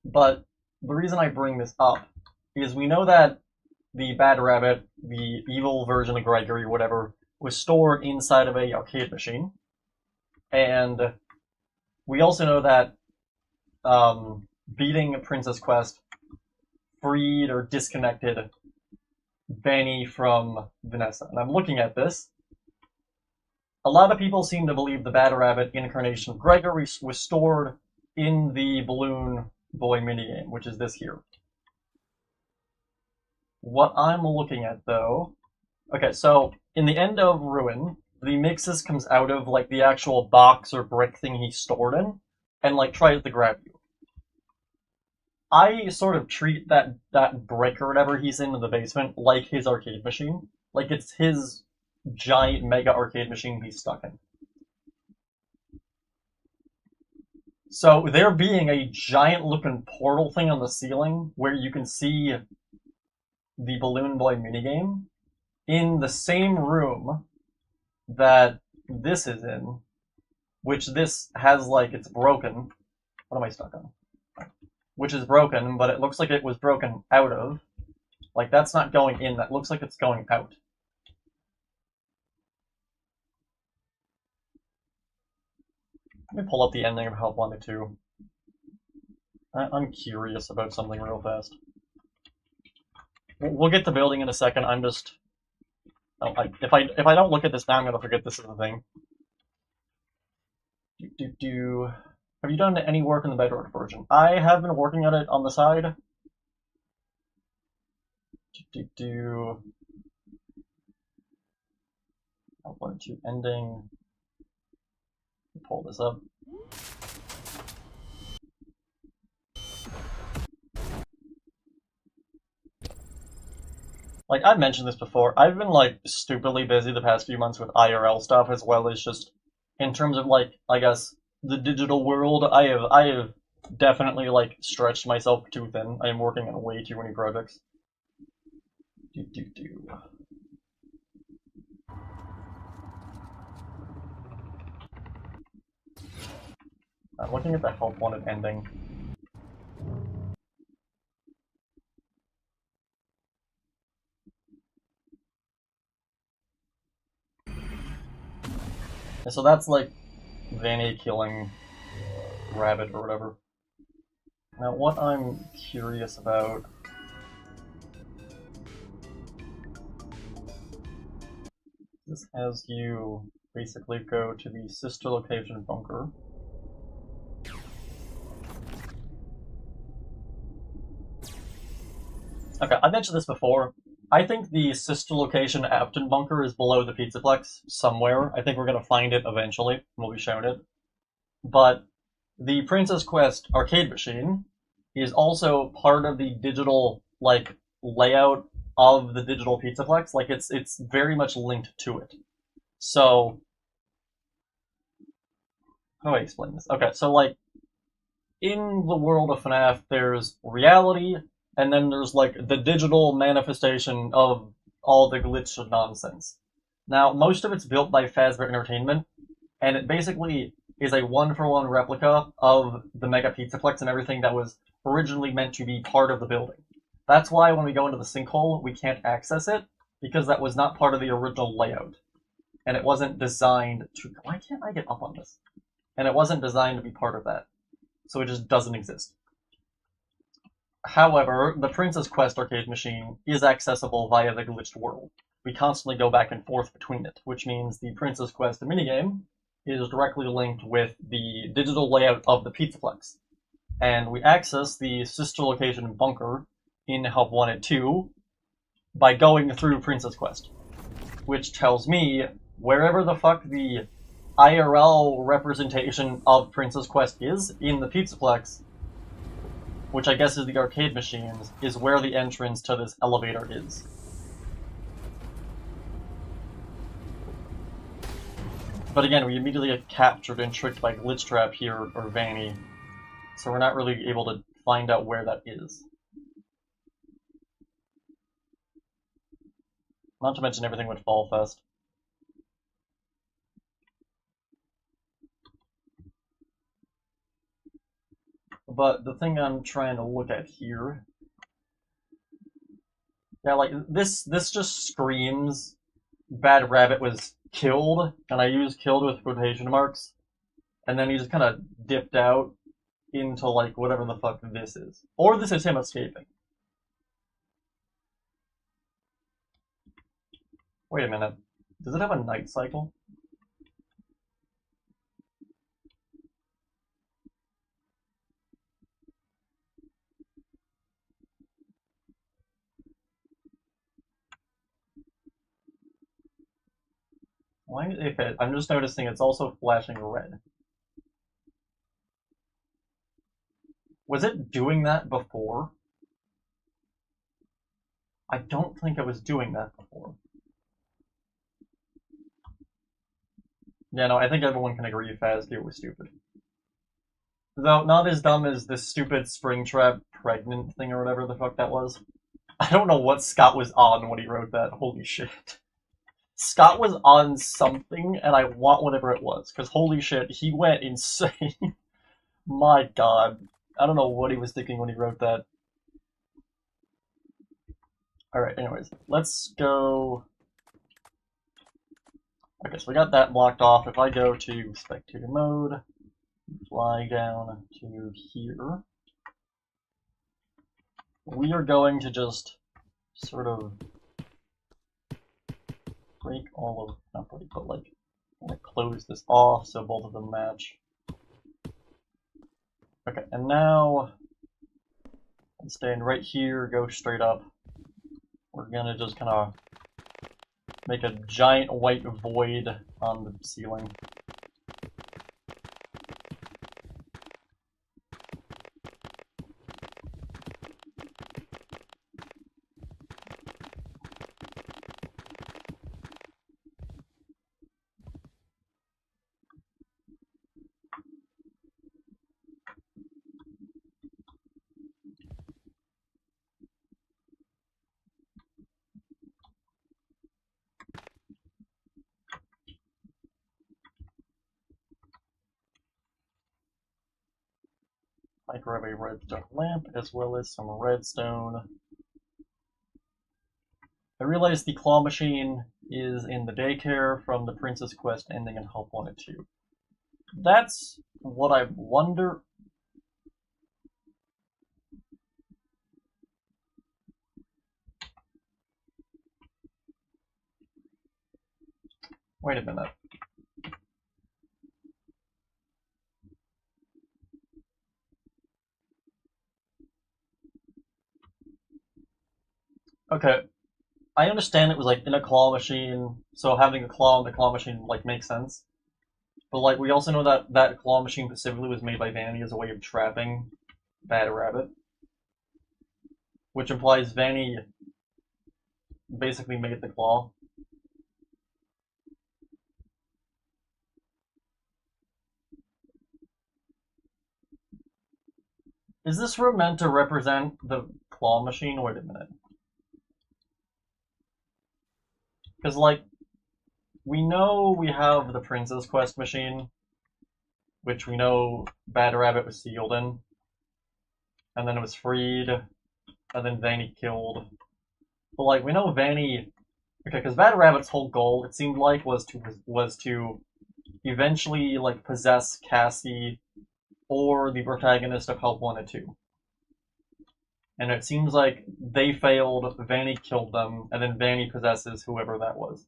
But the reason I bring this up is we know that the Bad Rabbit, the evil version of Gregory, whatever, was stored inside of a arcade machine, and we also know that beating Princess Quest freed or disconnected Vanny from Vanessa. And I'm looking at this. A lot of people seem to believe the Bad Rabbit incarnation of Gregory was stored in the Balloon Boy minigame, which is this here. What I'm looking at, though... Okay, so, in the end of Ruin, the Mixus comes out of, like, the actual box or brick thing he's stored in, and, like, tries to grab you. I sort of treat that brick or whatever he's in the basement like his arcade machine. Like it's his giant mega arcade machine he's stuck in. So there being a giant looking portal thing on the ceiling where you can see the Balloon Boy minigame in the same room that this is in, which this has like, it's broken. What am I stuck on? Which is broken, but it looks like it was broken out of. Like, that's not going in, that looks like it's going out. Let me pull up the ending of Help Wanted 2. I'm curious about something real fast. We'll get to building in a second, I'm just... Oh, if I don't look at this now, I'm gonna forget this is the thing. Have you done any work in the bedrock version? I have been working on it on the side. Help Wanted 2 ending. Pull this up. Like, I've mentioned this before, I've been, like, stupidly busy the past few months with IRL stuff, as well as just, in terms of, like, I guess, the digital world, I have definitely, like, stretched myself too thin. I am working on way too many projects. I'm looking at the Help Wanted ending. And so that's like Vanny killing Rabbit or whatever. Now what I'm curious about... This has you basically go to the sister location bunker. Okay, I mentioned this before. I think the sister location Afton bunker is below the Pizzaplex somewhere. I think we're gonna find it eventually. We'll be shown it. But the Princess Quest arcade machine is also part of the digital, like, layout of the digital Pizzaplex. Like, it's very much linked to it. So, how do I explain this? Okay, so, like, in the world of FNAF, there's reality, and then there's, like, the digital manifestation of all the glitch nonsense. Now, most of it's built by Fazbear Entertainment, and it basically is a one-for-one replica of the Mega Pizzaplex and everything that was originally meant to be part of the building. That's why when we go into the sinkhole, we can't access it, because that was not part of the original layout. And it wasn't designed to... Why can't I get up on this? And it wasn't designed to be part of that. So it just doesn't exist. However, the Princess Quest arcade machine is accessible via the glitched world. We constantly go back and forth between it, which means the Princess Quest minigame is directly linked with the digital layout of the Pizzaplex. And we access the sister location bunker in Help Wanted 2 by going through Princess Quest, which tells me wherever the fuck the IRL representation of Princess Quest is in the Pizzaplex, which I guess is the arcade machines, is where the entrance to this elevator is. But again, we immediately get captured and tricked by Glitchtrap here, or Vanny, so we're not really able to find out where that is. Not to mention everything with Fall Fest. But the thing I'm trying to look at here... Yeah, like, this just screams Bad Rabbit was killed, and I use killed with quotation marks, and then he just kind of dipped out into, like, whatever the fuck this is. Or this is him escaping. Wait a minute. Does it have a night cycle? Why? Okay, I'm just noticing it's also flashing red. Was it doing that before? I don't think it was doing that before. Yeah, no, I think everyone can agree Fazgear was stupid. Though, not as dumb as this stupid Springtrap pregnant thing or whatever the fuck that was. I don't know what Scott was on when he wrote that, holy shit. Scott was on something, and I want whatever it was, because holy shit, he went insane. My god. I don't know what he was thinking when he wrote that. Alright, anyways, let's go... Okay, so we got that blocked off. If I go to spectator mode, fly down to here, we are going to just sort of break all of, not break, but like close this off so both of them match. Okay, and now I'm staying right here, go straight up. We're gonna just kind of make a giant white void on the ceiling. I grab a redstone lamp as well as some redstone. I realize the claw machine is in the daycare from the Princess Quest ending in Help Wanted 2. That's what I wonder. Wait a minute. Okay, I understand it was like in a claw machine, so having a claw in the claw machine like makes sense. But like we also know that that claw machine specifically was made by Vanny as a way of trapping Bad Rabbit, which implies Vanny basically made the claw. Is this room meant to represent the claw machine? Wait a minute. Because, like, we know we have the Princess Quest machine, which we know Bad Rabbit was sealed in, and then it was freed, and then Vanny killed. But, like, we know Vanny... Okay, because Bad Rabbit's whole goal, it seemed like, was to eventually, like, possess Cassie or the protagonist of Help Wanted 2. And it seems like they failed, Vanny killed them, and then Vanny possesses whoever that was.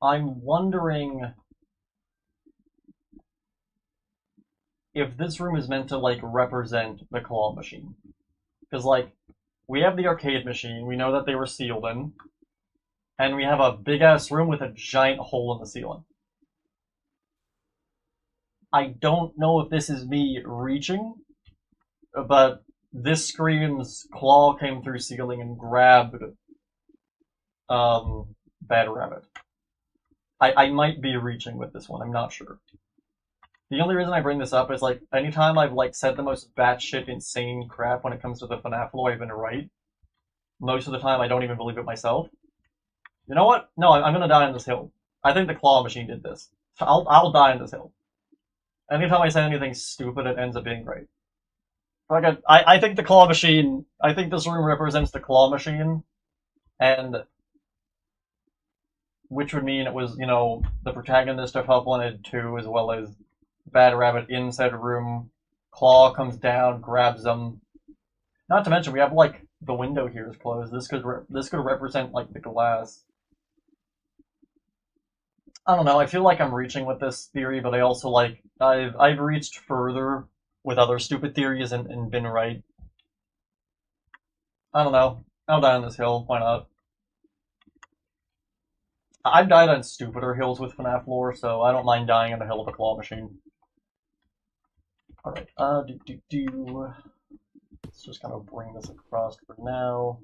I'm wondering if this room is meant to, like, represent the claw machine. Because, like, we have the arcade machine, we know that they were sealed in, and we have a big-ass room with a giant hole in the ceiling. I don't know if this is me reaching, but this screams claw came through ceiling and grabbed Bad Rabbit. I might be reaching with this one, I'm not sure. The only reason I bring this up is, like, anytime I've, like, said the most batshit insane crap when it comes to the FNAF lore, I've been right. Most of the time, I don't even believe it myself. You know what? No, I'm gonna die on this hill. I think the claw machine did this. So I'll die on this hill. Anytime I say anything stupid, it ends up being right. But I think the claw machine, I think this room represents the claw machine, and which would mean it was, you know, the protagonist of Help Wanted 2 as well as Bad Rabbit in said room. Claw comes down, grabs them. Not to mention, we have, like, the window here is closed. This could represent, like, the glass. I don't know, I feel like I'm reaching with this theory, but I also, like, I've reached further with other stupid theories and been right. I don't know. I'll die on this hill, why not? I've died on stupider hills with FNAF lore, so I don't mind dying on the hill of a claw machine. Alright, let's just kind of bring this across for now.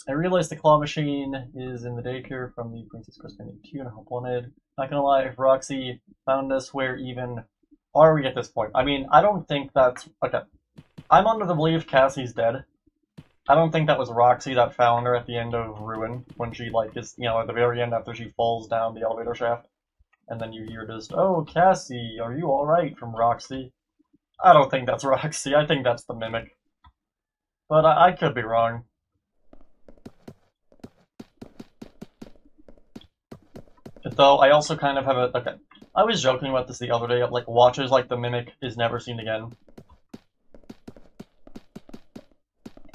I realized the claw machine is in the daycare from the Princess Crispin 2 and I hope wanted. Not gonna lie, if Roxy found us, where even are we at this point? I mean, I don't think that's... Okay. I'm under the belief Cassie's dead. I don't think that was Roxy that found her at the end of Ruin, when she, like, is, you know, at the very end after she falls down the elevator shaft. And then you hear just, "Oh, Cassie, are you alright?" from Roxy. I don't think that's Roxy, I think that's the Mimic. But I could be wrong. Though, I also kind of have a... Okay, I was joking about this the other day, like, watches like the Mimic is never seen again.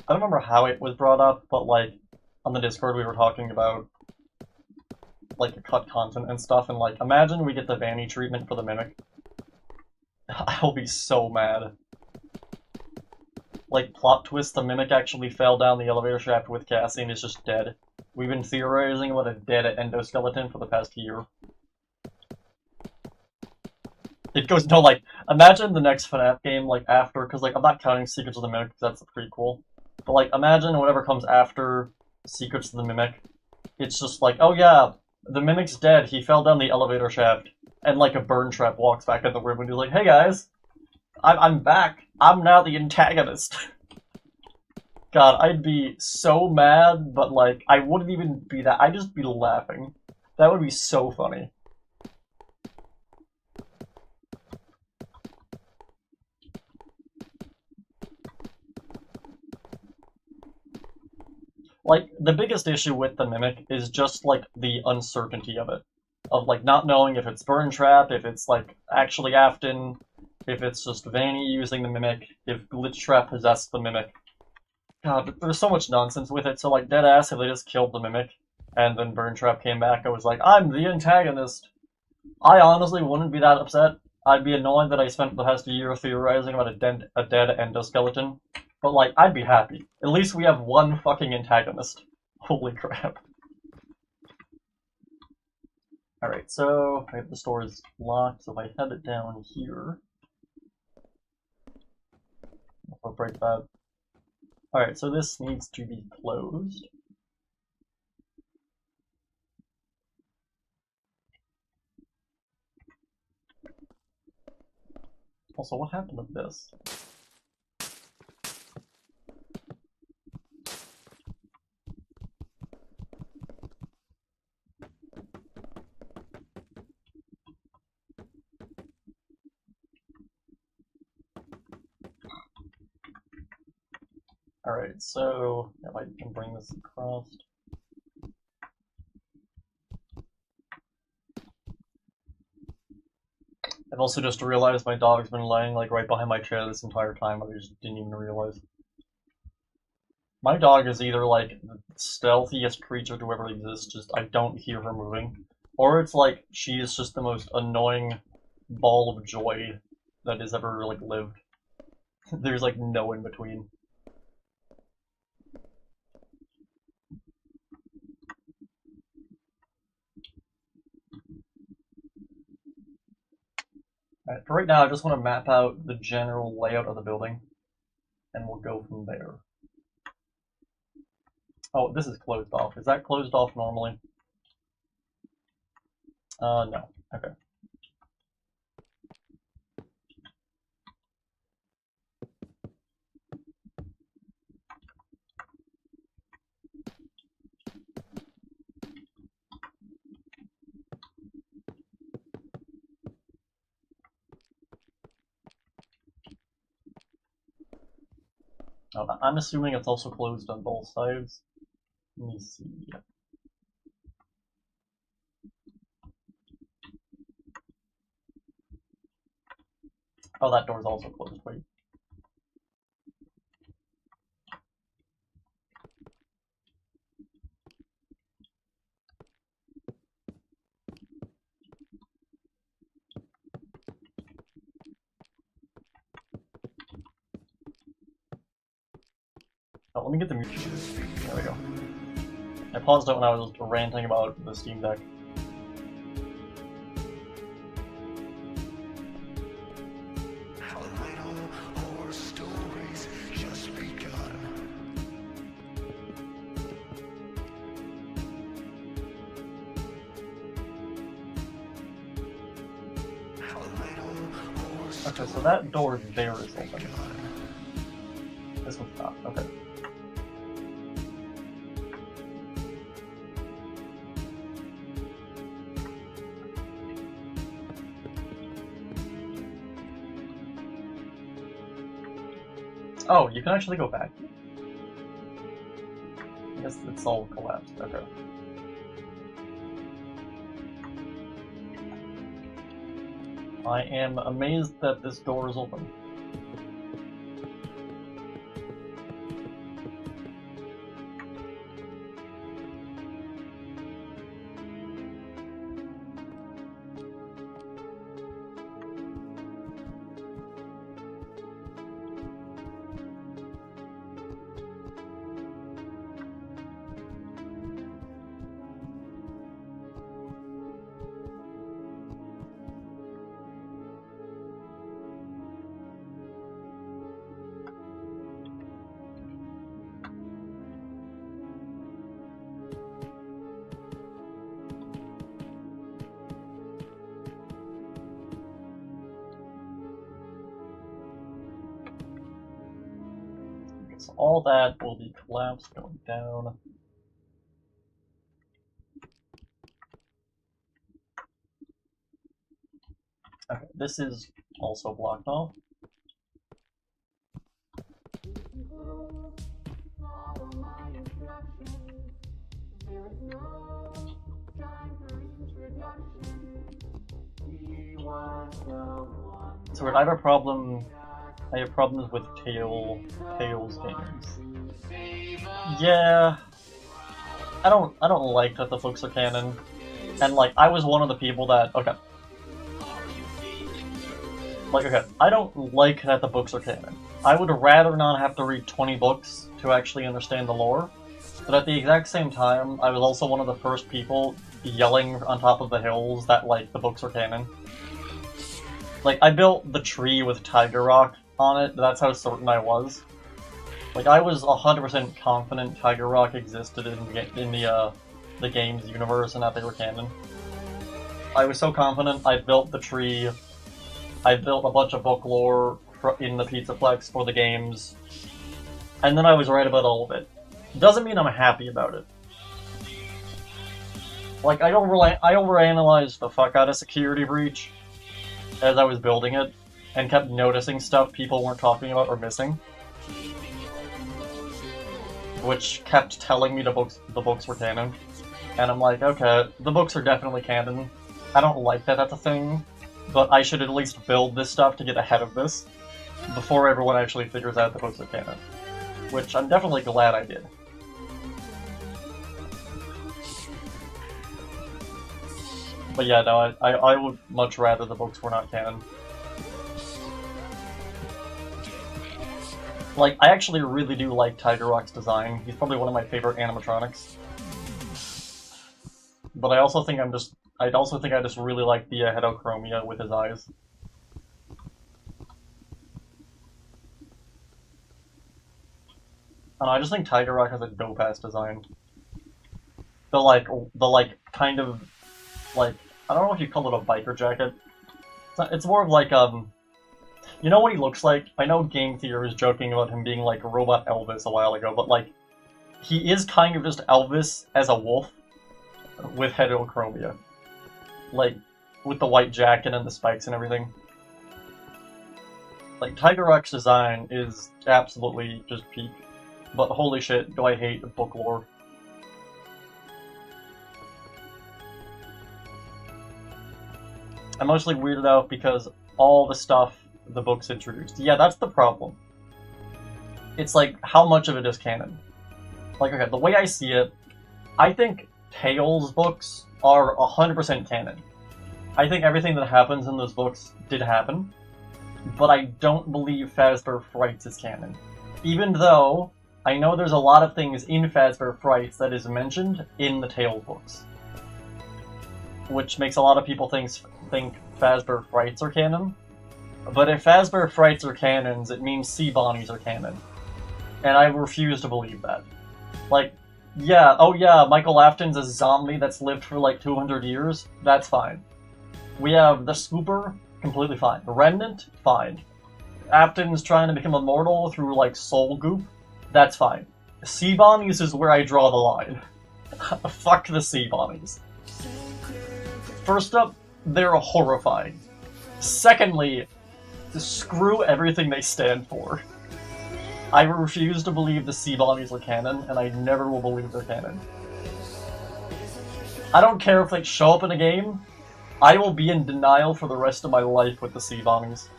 I don't remember how it was brought up, but, like, on the Discord we were talking about, like, cut content and stuff, and, like, imagine we get the Vanny treatment for the Mimic. I'll be so mad. Like, plot twist, the Mimic actually fell down the elevator shaft with Cassie and is just dead. We've been theorizing about a dead endoskeleton for the past year. It goes, no, like, imagine the next FNAF game, like, after, because, like, I'm not counting Secrets of the Mimic, because that's a prequel. But, like, imagine whatever comes after Secrets of the Mimic. It's just like, oh yeah, the Mimic's dead, he fell down the elevator shaft. And, like, a burn trap walks back in the room and he's like, "Hey guys, I'm back. I'm now the antagonist." God, I'd be so mad, but, like, I wouldn't even be that. I'd just be laughing. That would be so funny. Like, the biggest issue with the Mimic is just, like, the uncertainty of it. Of, like, not knowing if it's Burn Trap, if it's, like, actually Afton, if it's just Vanny using the Mimic, if Glitch Trap possessed the Mimic. God, there's so much nonsense with it, so, like, deadass, if they just killed the Mimic, and then Burn Trap came back, I was like, "I'm the antagonist." I honestly wouldn't be that upset. I'd be annoyed that I spent the past year theorizing about a dead endoskeleton. But, like, I'd be happy. At least we have one fucking antagonist. Holy crap. Alright, so the store is locked, so if I head it down here... I'll break that. Alright, so this needs to be closed. Also, what happened with this? Alright, so if I can bring this across. I've also just realized my dog's been laying, like, right behind my chair this entire time, I just didn't even realize. My dog is either, like, the stealthiest creature to ever exist, just I don't hear her moving. Or it's like, she is just the most annoying ball of joy that has ever, like, lived. There's, like, no in between. Alright, for right now, I just want to map out the general layout of the building, and we'll go from there. Oh, this is closed off. Is that closed off normally? No. Okay. I'm assuming it's also closed on both sides. Let me see. Oh, that door's also closed. Wait. Oh, let me get the music. There we go. I paused it when I was ranting about the Steam Deck. Okay, so that door there is open. This one's not. Okay. Oh, you can actually go back. I guess it's all collapsed. Okay. I am amazed that this door is open. So all that will be collapsed going down. Okay, this is also blocked off. So I have a problem. I have problems with Tails games. Yeah, I don't like that the books are canon, and like I was one of the people that I don't like that the books are canon. I would rather not have to read 20 books to actually understand the lore, but at the exact same time, I was also one of the first people yelling on top of the hills that like the books are canon. Like I built the tree with Tiger Rock on it, that's how certain I was. Like, I was 100% confident Tiger Rock existed in the game's universe and that they were canon. I was so confident, I built the tree, I built a bunch of book lore in the Pizzaplex for the games, and then I was right about all of it. Doesn't mean I'm happy about it. Like, I overanalyzed the fuck out of Security Breach as I was building it, and kept noticing stuff people weren't talking about or missing, which kept telling me the books were canon. And I'm like, okay, the books are definitely canon. I don't like that that's a thing, but I should at least build this stuff to get ahead of this before everyone actually figures out the books are canon. Which I'm definitely glad I did. But yeah, no, I would much rather the books were not canon. Like, I actually really do like Tiger Rock's design. He's probably one of my favorite animatronics. But I also think I just really like the heterochromia with his eyes. I just think Tiger Rock has a dope-ass design. The kind of, like, I don't know if you call it a biker jacket. It's more of like, you know what he looks like? I know Game Theory was joking about him being like Robot Elvis a while ago, but like, he is kind of just Elvis as a wolf with heterochromia. Like, with the white jacket and the spikes and everything. Like, Tiger Rock's design is absolutely just peak. But holy shit, do I hate book lore. I'm mostly weirded out because all the stuff the books introduced. Yeah, that's the problem. It's like, how much of it is canon? Like, okay, the way I see it, I think Tales books are 100% canon. I think everything that happens in those books did happen, but I don't believe Fazbear Frights is canon. Even though I know there's a lot of things in Fazbear Frights that is mentioned in the Tale books, which makes a lot of people think Fazbear Frights are canon. But if Fazbear Frights are canons, it means sea bonnies are canon. And I refuse to believe that. Like, yeah, oh yeah, Michael Afton's a zombie that's lived for like 200 years, that's fine. We have the Scooper, completely fine. The Remnant, fine. Afton's trying to become immortal through like soul goop, that's fine. Sea bonnies is where I draw the line. Fuck the sea bonnies. First up, they're horrifying. Secondly, screw everything they stand for. I refuse to believe the sea bonnies are canon, and I never will believe they're canon. I don't care if they show up in a game, I will be in denial for the rest of my life with the sea bonnies.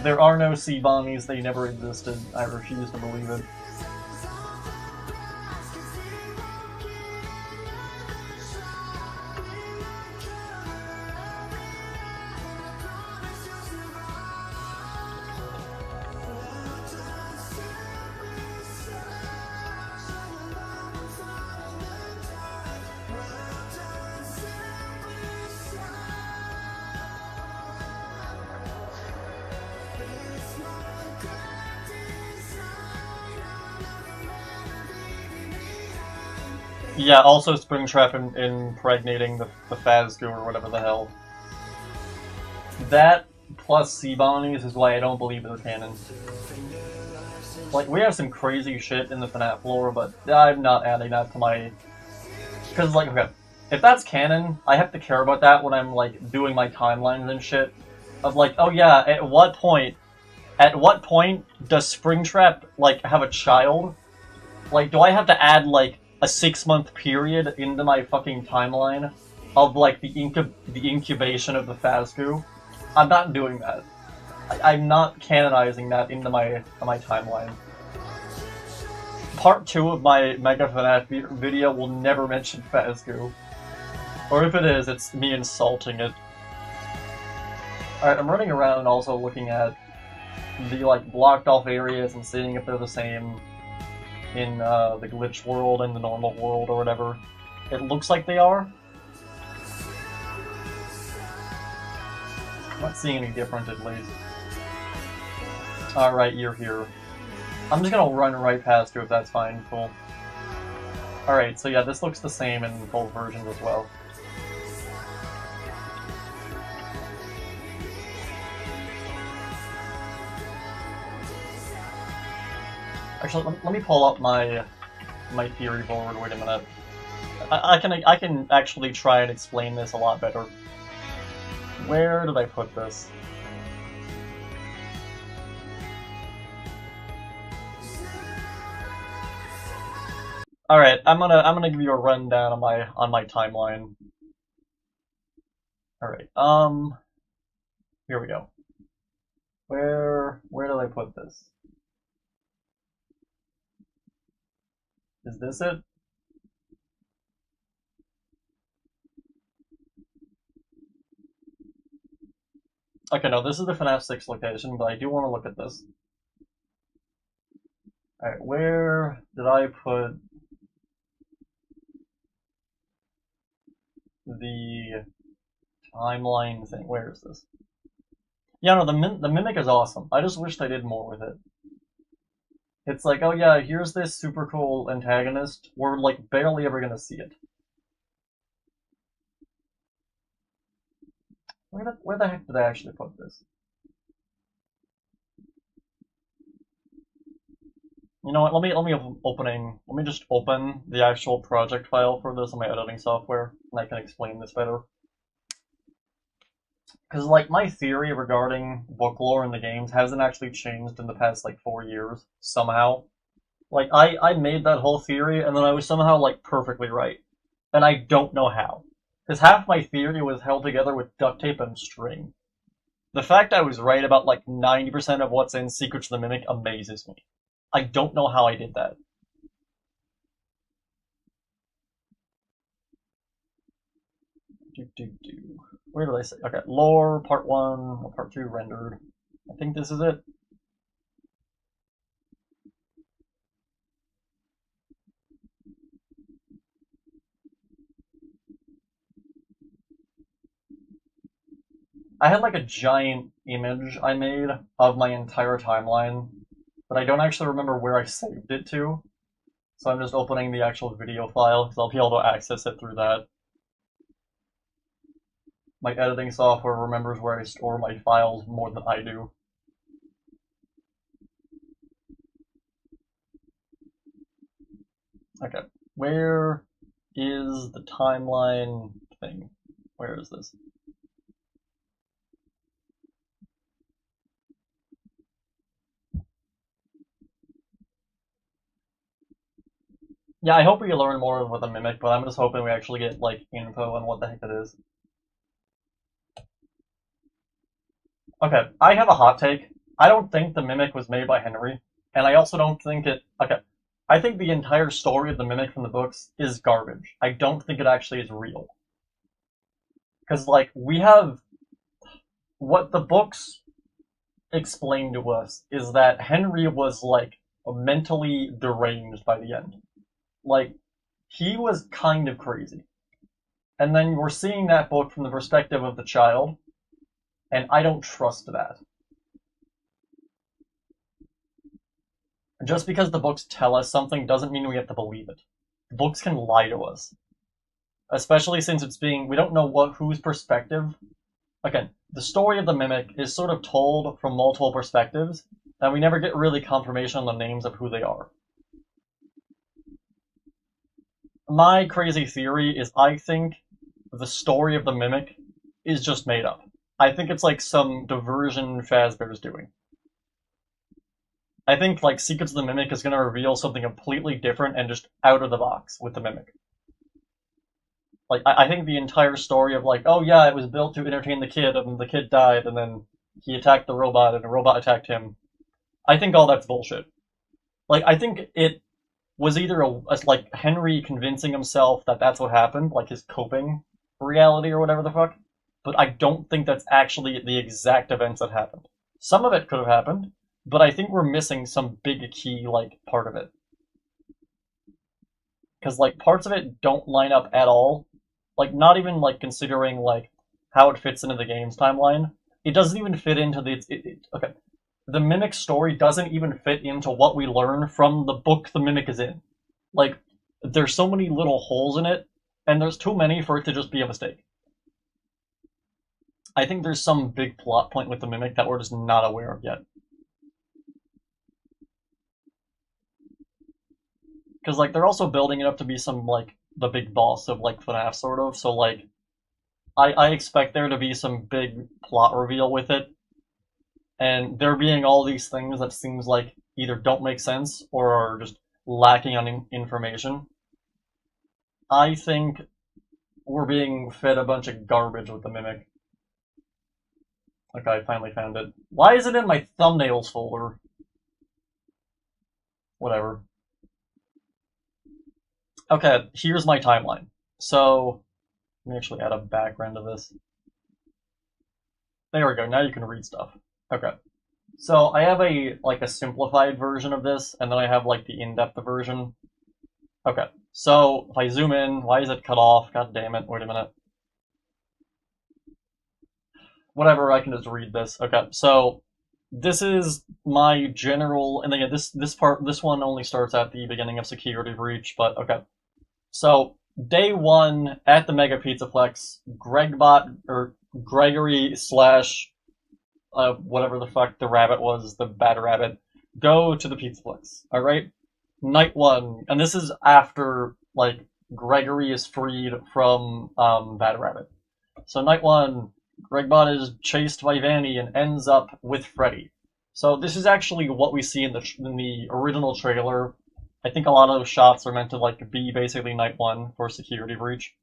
There are no sea bonnies, they never existed. I refuse to believe it. Yeah, also Springtrap impregnating the Fazgoo or whatever the hell. That plus sea bonnies is why I don't believe they're canon. Like, we have some crazy shit in the FNAF lore, but I'm not adding that to my... Because, like, okay, if that's canon, I have to care about that when I'm, like, doing my timelines and shit. Of, like, oh yeah, at what point does Springtrap, like, have a child? Like, do I have to add, like, a 6-month period into my fucking timeline of, like, the incubation of the Fazgoo? I'm not doing that. I'm not canonizing that into my timeline. Part 2 of my Mega FNAF video will never mention Fazgoo. Or if it is, it's me insulting it. Alright, I'm running around also looking at the, like, blocked off areas and seeing if they're the same in the glitch world and the normal world or whatever. It looks like they are. I'm not seeing any different, at least. Alright, you're here. I'm just gonna run right past you if that's fine. Cool. Alright, so yeah, this looks the same in both versions as well. Actually, let me pull up my theory board. Wait a minute. I can actually try and explain this a lot better. Where did I put this? All right, I'm gonna give you a rundown on my timeline. All right, here we go. Where did I put this? Is this it? Okay, no, this is the FNAF 6 location, but I do want to look at this. Alright, where did I put the timeline thing? Where is this? Yeah, no, the Mimic is awesome. I just wish they did more with it. It's like, oh yeah, here's this super cool antagonist. We're, like, barely ever gonna see it. Where the heck did I actually put this? You know what, let me just open the actual project file for this on my editing software, and I can explain this better. Because, like, my theory regarding book lore in the games hasn't actually changed in the past, like, 4 years, somehow. Like, I made that whole theory, and then I was somehow, like, perfectly right. And I don't know how. Because half my theory was held together with duct tape and string. The fact I was right about, like, 90% of what's in Secrets of the Mimic amazes me. I don't know how I did that. Where did I say? Okay, lore, part 1, part 2 rendered. I think this is it. I had like a giant image I made of my entire timeline, but I don't actually remember where I saved it to. So I'm just opening the actual video file because I'll be able to access it through that. My editing software remembers where I store my files more than I do. Okay, where is the timeline thing? Where is this? Yeah, I hope we learn more with the Mimic, but I'm just hoping we actually get, like, info on what the heck it is. Okay, I have a hot take. I don't think the Mimic was made by Henry, and I also don't think it... Okay, I think the entire story of the Mimic from the books is garbage. I don't think it actually is real. Because, like, we have... What the books explain to us is that Henry was, like, mentally deranged by the end. Like, he was kind of crazy. And then we're seeing that book from the perspective of the child, and I don't trust that. Just because the books tell us something doesn't mean we have to believe it. The books can lie to us. Especially since it's being... We don't know whose perspective... Again, the story of the Mimic is sort of told from multiple perspectives, and we never get really confirmation on the names of who they are. My crazy theory is I think the story of the Mimic is just made up. I think it's like some diversion Fazbear's doing. I think like Secrets of the Mimic is going to reveal something completely different and just out of the box with the Mimic. Like, I think the entire story of like, oh yeah, it was built to entertain the kid, and the kid died, and then he attacked the robot, and the robot attacked him. I think all that's bullshit. Like, I think it was either like Henry convincing himself that that's what happened, like his coping reality or whatever the fuck, but I don't think that's actually the exact events that happened. Some of it could have happened, but I think we're missing some big key, like, part of it. Because, like, parts of it don't line up at all. Like, not even, like, considering, like, how it fits into the game's timeline. It doesn't even fit into the... okay. The Mimic story doesn't even fit into what we learn from the book the Mimic is in. Like, there's so many little holes in it, and there's too many for it to just be a mistake. I think there's some big plot point with the Mimic that we're just not aware of yet. Because, like, they're also building it up to be some, like, the big boss of, like, FNAF, sort of, so, like, I expect there to be some big plot reveal with it, and there being all these things that seems like either don't make sense or are just lacking on information. I think we're being fed a bunch of garbage with the Mimic. Okay, I finally found it. Why is it in my thumbnails folder? Whatever. Okay, here's my timeline. So, let me actually add a background to this. There we go, now you can read stuff. Okay. So, I have a simplified version of this, and then I have, like, the in-depth version. Okay, so, if I zoom in, why is it cut off? God damn it, wait a minute. Whatever, I can just read this. Okay, so, this is my general, and again, this one only starts at the beginning of Security Breach, but okay. So, day one at the Mega Pizzaplex, Gregory slash whatever the fuck the rabbit was, the bad rabbit, go to the Pizzaplex, alright? Night one, and this is after, like, Gregory is freed from Bad Rabbit. So night one, Gregbot is chased by Vanny and ends up with Freddy. So this is actually what we see in the original trailer. I think a lot of those shots are meant to, like, be basically night one for Security Breach.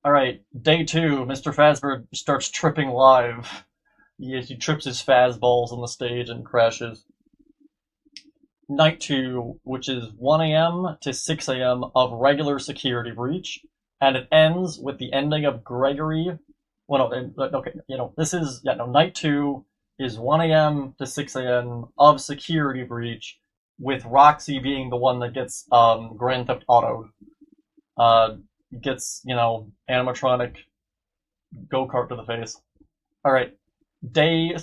Alright, day two, Mr. Fazbear starts tripping live. He trips his Fazballs on the stage and crashes. Night two, which is 1 a.m. to 6 a.m. of regular Security Breach, and it ends with the ending of Gregory. Well, no, okay, this is, night two, is 1 a.m. to 6 a.m. of security breach, with Roxy being the one that gets Grand Theft Auto. Gets, animatronic go-kart to the face. Alright, day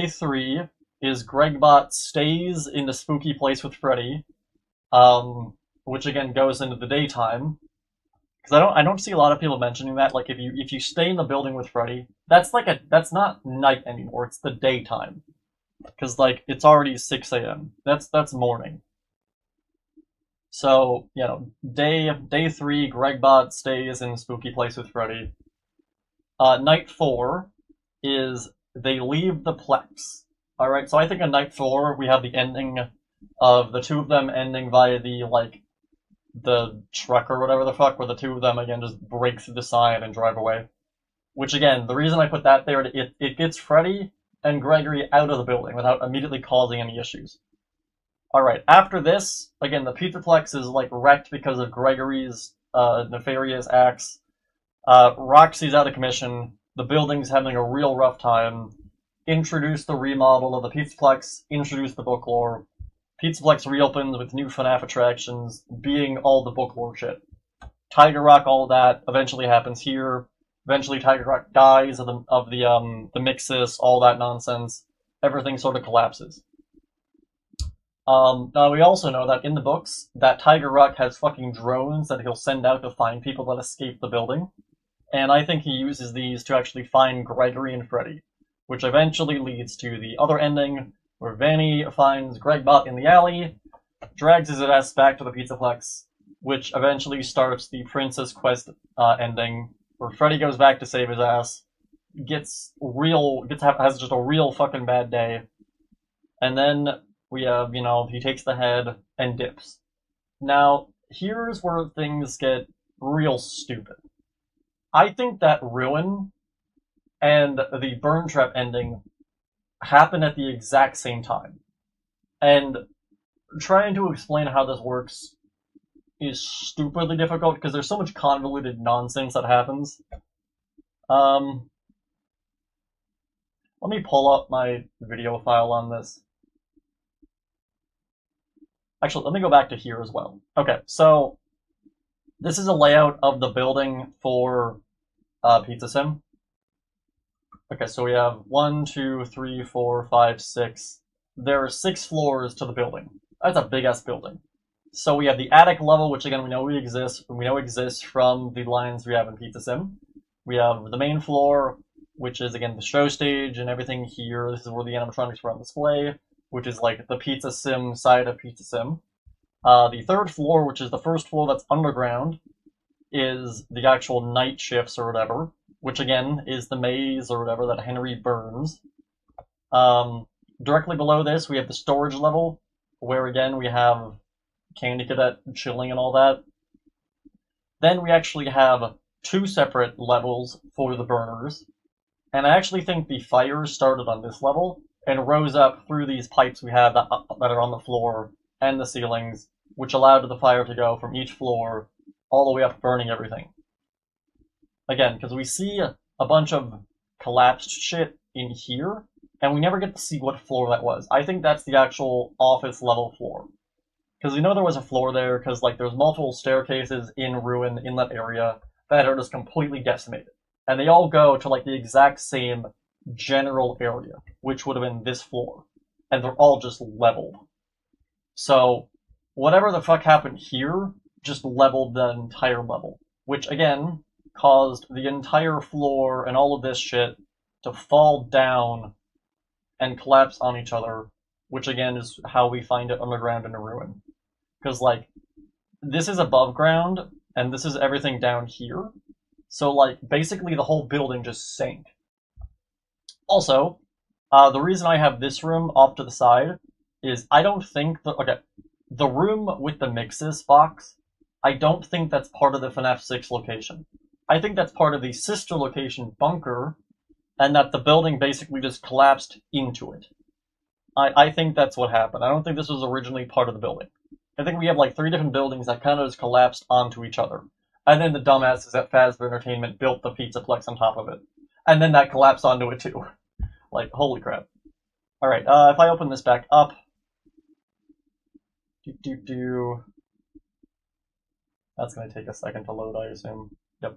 3 is Gregbot stays in the spooky place with Freddy, which again goes into the daytime. Because I don't see a lot of people mentioning that. Like, if you stay in the building with Freddy, that's not night anymore. It's the daytime. Because it's already 6 a.m. That's morning. So day 3, Gregbot stays in the spooky place with Freddy. Night 4 is they leave the Plex. All right. So I think on night 4 we have the ending of the two of them ending via the truck or whatever the fuck, where the two of them again just break through the sign and drive away. Which again, the reason I put that there, it gets Freddy and Gregory out of the building without immediately causing any issues. Alright, after this, again, the Pizzaplex is wrecked because of Gregory's nefarious acts. Roxy's out of commission, the building's having a real rough time. Introduce the remodel of the Pizzaplex, introduce the book lore. Pizzaplex reopens with new FNAF attractions, being all the book lore shit. Tiger Rock, all that, eventually happens here. Eventually Tiger Rock dies of the Mixus, all that nonsense. Everything sort of collapses. Now we also know that in the books, that Tiger Rock has fucking drones that he'll send out to find people that escape the building. And I think he uses these to actually find Gregory and Freddy, which eventually leads to the other ending, where Vanny finds Gregbot in the alley, drags his ass back to the Pizzaplex, which eventually starts the Princess Quest ending, where Freddy goes back to save his ass, has just a real fucking bad day, and then we have, he takes the head and dips. Now, here's where things get real stupid. I think that Ruin and the Burn Trap ending happen at the exact same time. And trying to explain how this works is stupidly difficult because there's so much convoluted nonsense that happens. Let me pull up my video file on this. Actually, let me go back to here as well. Okay, so this is a layout of the building for Pizza Sim. Okay, so we have 1, 2, 3, 4, 5, 6. There are 6 floors to the building. That's a big-ass building. So we have the attic level, which again we know exists from the lines we have in Pizza Sim. We have the main floor, which is again the show stage and everything here. This is where the animatronics were on display, which is the Pizza Sim side of Pizza Sim. The third floor, which is the first floor that's underground, is the actual night shifts or whatever, which again is the maze or whatever that Henry burns. Directly below this, we have the storage level, where again we have Candy Cadet chilling and all that. Then we actually have 2 separate levels for the burners, and I actually think the fires started on this level and rose up through these pipes we have that are on the floor and the ceilings, which allowed the fire to go from each floor all the way up, burning everything. Again, because we see a bunch of collapsed shit in here, and we never get to see what floor that was. I think that's the actual office level floor. Because we know there was a floor there, because there's multiple staircases in Ruin in that area that are just completely decimated. And they all go to the exact same general area, which would have been this floor. And they're all just leveled. So, whatever the fuck happened here, just leveled the entire level. Which, again, caused the entire floor and all of this shit to fall down and collapse on each other, which again is how we find it underground in a Ruin. Because, this is above ground, and this is everything down here. So, basically the whole building just sank. Also, the reason I have this room off to the side is I don't think the room with the Mixus box, I don't think that's part of the FNAF 6 location. I think that's part of the sister location bunker, and that the building basically just collapsed into it. I think that's what happened. I don't think this was originally part of the building. I think we have 3 different buildings that kind of just collapsed onto each other. And then the dumbasses at Fazbear Entertainment built the Pizzaplex on top of it. And then that collapsed onto it too. Holy crap. Alright, if I open this back up... That's gonna take a second to load, I assume. Yep.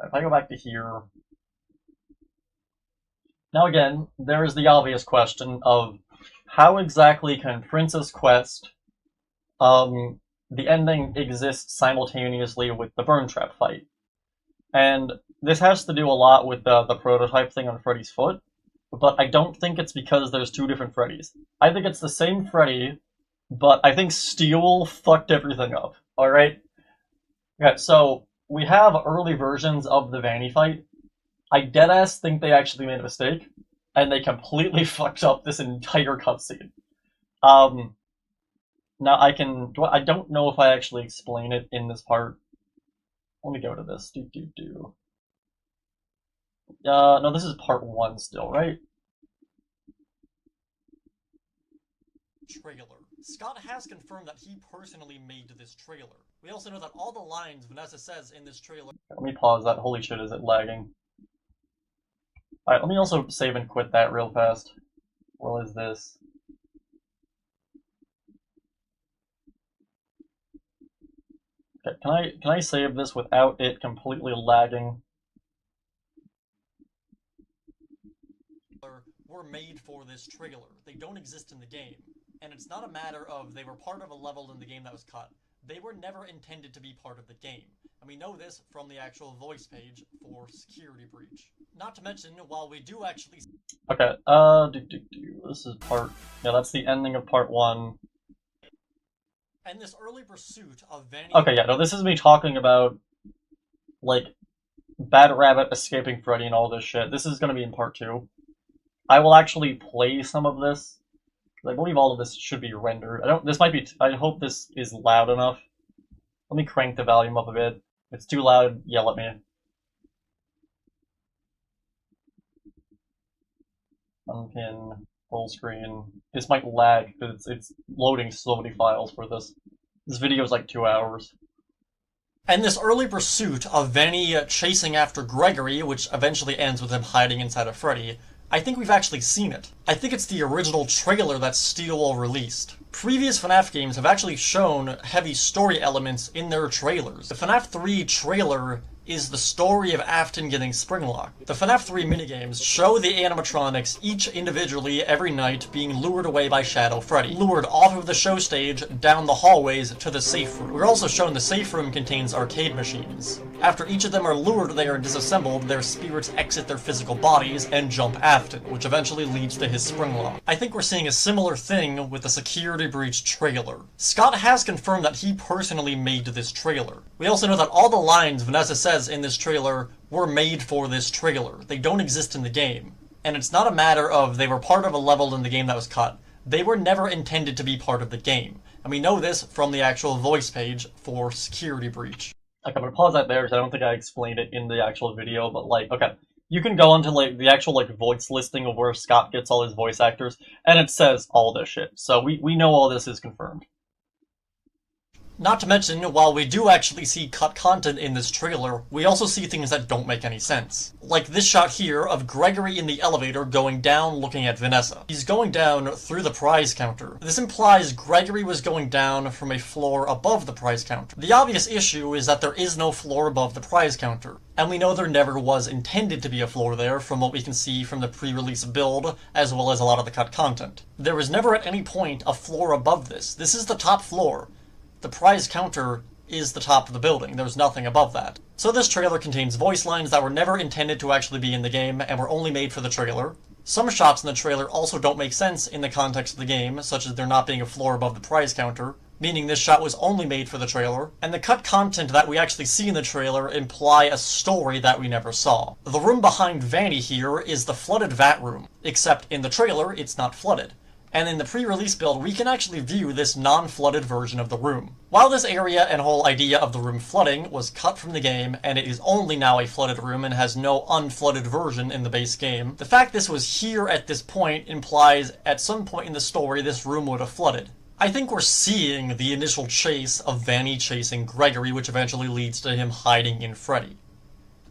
If I go back to here... Now again, there is the obvious question of how exactly can Princess Quest, the ending exists simultaneously with the Burn Trap fight. And this has to do a lot with the prototype thing on Freddy's foot, but I don't think it's because there's two different Freddys. I think it's the same Freddy, but I think Steel fucked everything up, alright? Okay, so we have early versions of the Vanny fight. I deadass think they actually made a mistake, and they completely fucked up this entire cutscene. Now I don't know if I actually explain it in this part. Let me go to this. No, this is part 1 still, right? Trailer. Scott has confirmed that he personally made this trailer. We also know that all the lines Vanessa says in this trailer... Let me pause that. Holy shit, is it lagging? Alright, let me also save and quit that real fast. What is this? Okay, can I save this without it completely lagging? ...were made for this trailer. They don't exist in the game. And it's not a matter of they were part of a level in the game that was cut. They were never intended to be part of the game. And we know this from the actual voice page for Security Breach. Not to mention, while we do actually... Okay, this is part... Yeah, that's the ending of part 1. And this early pursuit of Vanny... Okay, yeah, no, this is me talking about, like, Bad Rabbit escaping Freddy and all this shit. This is gonna be in part 2. I will actually play some of this. I believe all of this should be rendered. I hope this is loud enough. Let me crank the volume up a bit. If it's too loud, yell at me. Unpin, full screen. This might lag, because it's loading so many files for this. This video is like 2 hours. And this early pursuit of Vanny chasing after Gregory, which eventually ends with him hiding inside of Freddy, I think we've actually seen it. I think it's the original trailer that Steel released. Previous FNAF games have actually shown heavy story elements in their trailers. The FNAF 3 trailer is the story of Afton getting springlocked. The FNAF 3 minigames show the animatronics each individually every night being lured away by Shadow Freddy, lured off of the show stage down the hallways to the safe room. We're also shown the safe room contains arcade machines. After each of them are lured, they are disassembled, their spirits exit their physical bodies and jump Afton, which eventually leads to his springlock. I think we're seeing a similar thing with the Security Breach trailer. Scott has confirmed that he personally made this trailer. We also know that all the lines Vanessa says in this trailer were made for this trailer. They don't exist in the game. And it's not a matter of they were part of a level in the game that was cut. They were never intended to be part of the game. And we know this from the actual voice page for Security Breach. Okay, I'm gonna pause that there because I don't think I explained it in the actual video, but like, okay. You can go onto like the actual like voice listing of where Scott gets all his voice actors, and it says all this shit. So we know all this is confirmed. Not to mention, while we do actually see cut content in this trailer, we also see things that don't make any sense. Like this shot here of Gregory in the elevator going down looking at Vanessa. He's going down through the prize counter. This implies Gregory was going down from a floor above the prize counter. The obvious issue is that there is no floor above the prize counter. And we know there never was intended to be a floor there from what we can see from the pre-release build, as well as a lot of the cut content. There was never at any point a floor above this. This is the top floor. The prize counter is the top of the building. There's nothing above that. So this trailer contains voice lines that were never intended to actually be in the game and were only made for the trailer. Some shots in the trailer also don't make sense in the context of the game, such as there not being a floor above the prize counter, meaning this shot was only made for the trailer. And the cut content that we actually see in the trailer imply a story that we never saw. The room behind Vanny here is the flooded vat room, except in the trailer it's not flooded. And in the pre-release build, we can actually view this non-flooded version of the room. While this area and whole idea of the room flooding was cut from the game, and it is only now a flooded room and has no unflooded version in the base game, the fact this was here at this point implies at some point in the story this room would have flooded. I think we're seeing the initial chase of Vanny chasing Gregory, which eventually leads to him hiding in Freddy.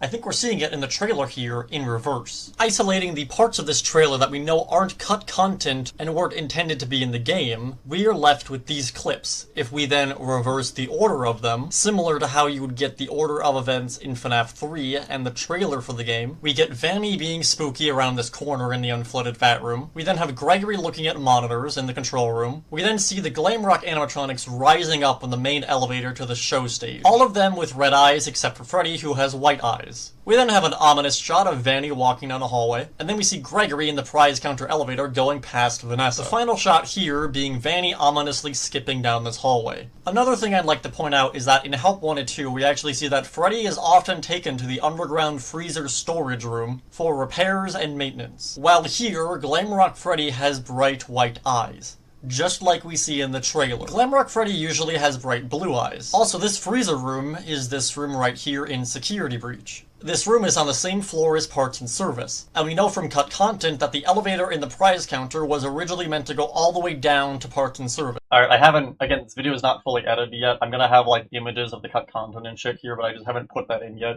I think we're seeing it in the trailer here in reverse. Isolating the parts of this trailer that we know aren't cut content and weren't intended to be in the game, we are left with these clips. If we then reverse the order of them, similar to how you would get the order of events in FNAF 3 and the trailer for the game, we get Vanny being spooky around this corner in the unflooded vat room. We then have Gregory looking at monitors in the control room. We then see the Glamrock animatronics rising up on the main elevator to the show stage. All of them with red eyes except for Freddy, who has white eyes. We then have an ominous shot of Vanny walking down a hallway, and then we see Gregory in the prize counter elevator going past Vanessa. The final shot here being Vanny ominously skipping down this hallway. Another thing I'd like to point out is that in Help Wanted 2, we actually see that Freddy is often taken to the underground freezer storage room for repairs and maintenance, while here, Glamrock Freddy has bright white eyes, just like we see in the trailer. Glamrock Freddy usually has bright blue eyes. Also, this freezer room is this room right here in Security Breach. This room is on the same floor as Parts and Service, and we know from cut content that the elevator in the prize counter was originally meant to go all the way down to Parts and Service. Alright, I haven't, again, this video is not fully edited yet. I'm gonna have, like, images of the cut content and shit here, but I just haven't put that in yet.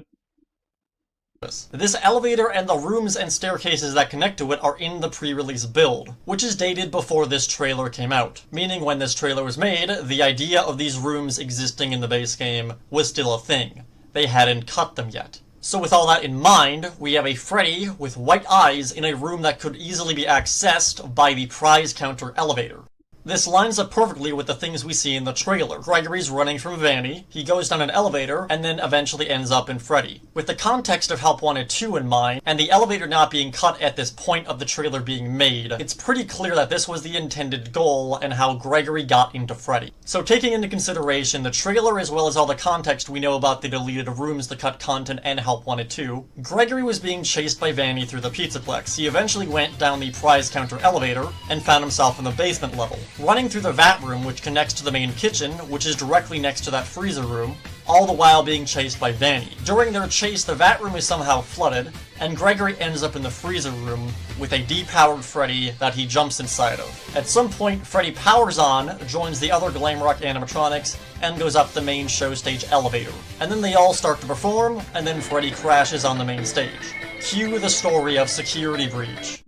This elevator and the rooms and staircases that connect to it are in the pre-release build, which is dated before this trailer came out. Meaning when this trailer was made, the idea of these rooms existing in the base game was still a thing. They hadn't cut them yet. So with all that in mind, we have a Freddy with white eyes in a room that could easily be accessed by the prize counter elevator. This lines up perfectly with the things we see in the trailer. Gregory's running from Vanny, he goes down an elevator, and then eventually ends up in Freddy. With the context of Help Wanted 2 in mind, and the elevator not being cut at this point of the trailer being made, it's pretty clear that this was the intended goal and how Gregory got into Freddy. So taking into consideration the trailer as well as all the context we know about the deleted rooms, the cut content, and Help Wanted 2, Gregory was being chased by Vanny through the Pizzaplex. He eventually went down the prize counter elevator and found himself in the basement level, running through the vat room which connects to the main kitchen, which is directly next to that freezer room, all the while being chased by Vanny. During their chase, the vat room is somehow flooded, and Gregory ends up in the freezer room with a depowered Freddy that he jumps inside of. At some point, Freddy powers on, joins the other Glamrock animatronics, and goes up the main show stage elevator. And then they all start to perform, and then Freddy crashes on the main stage. Cue the story of Security Breach.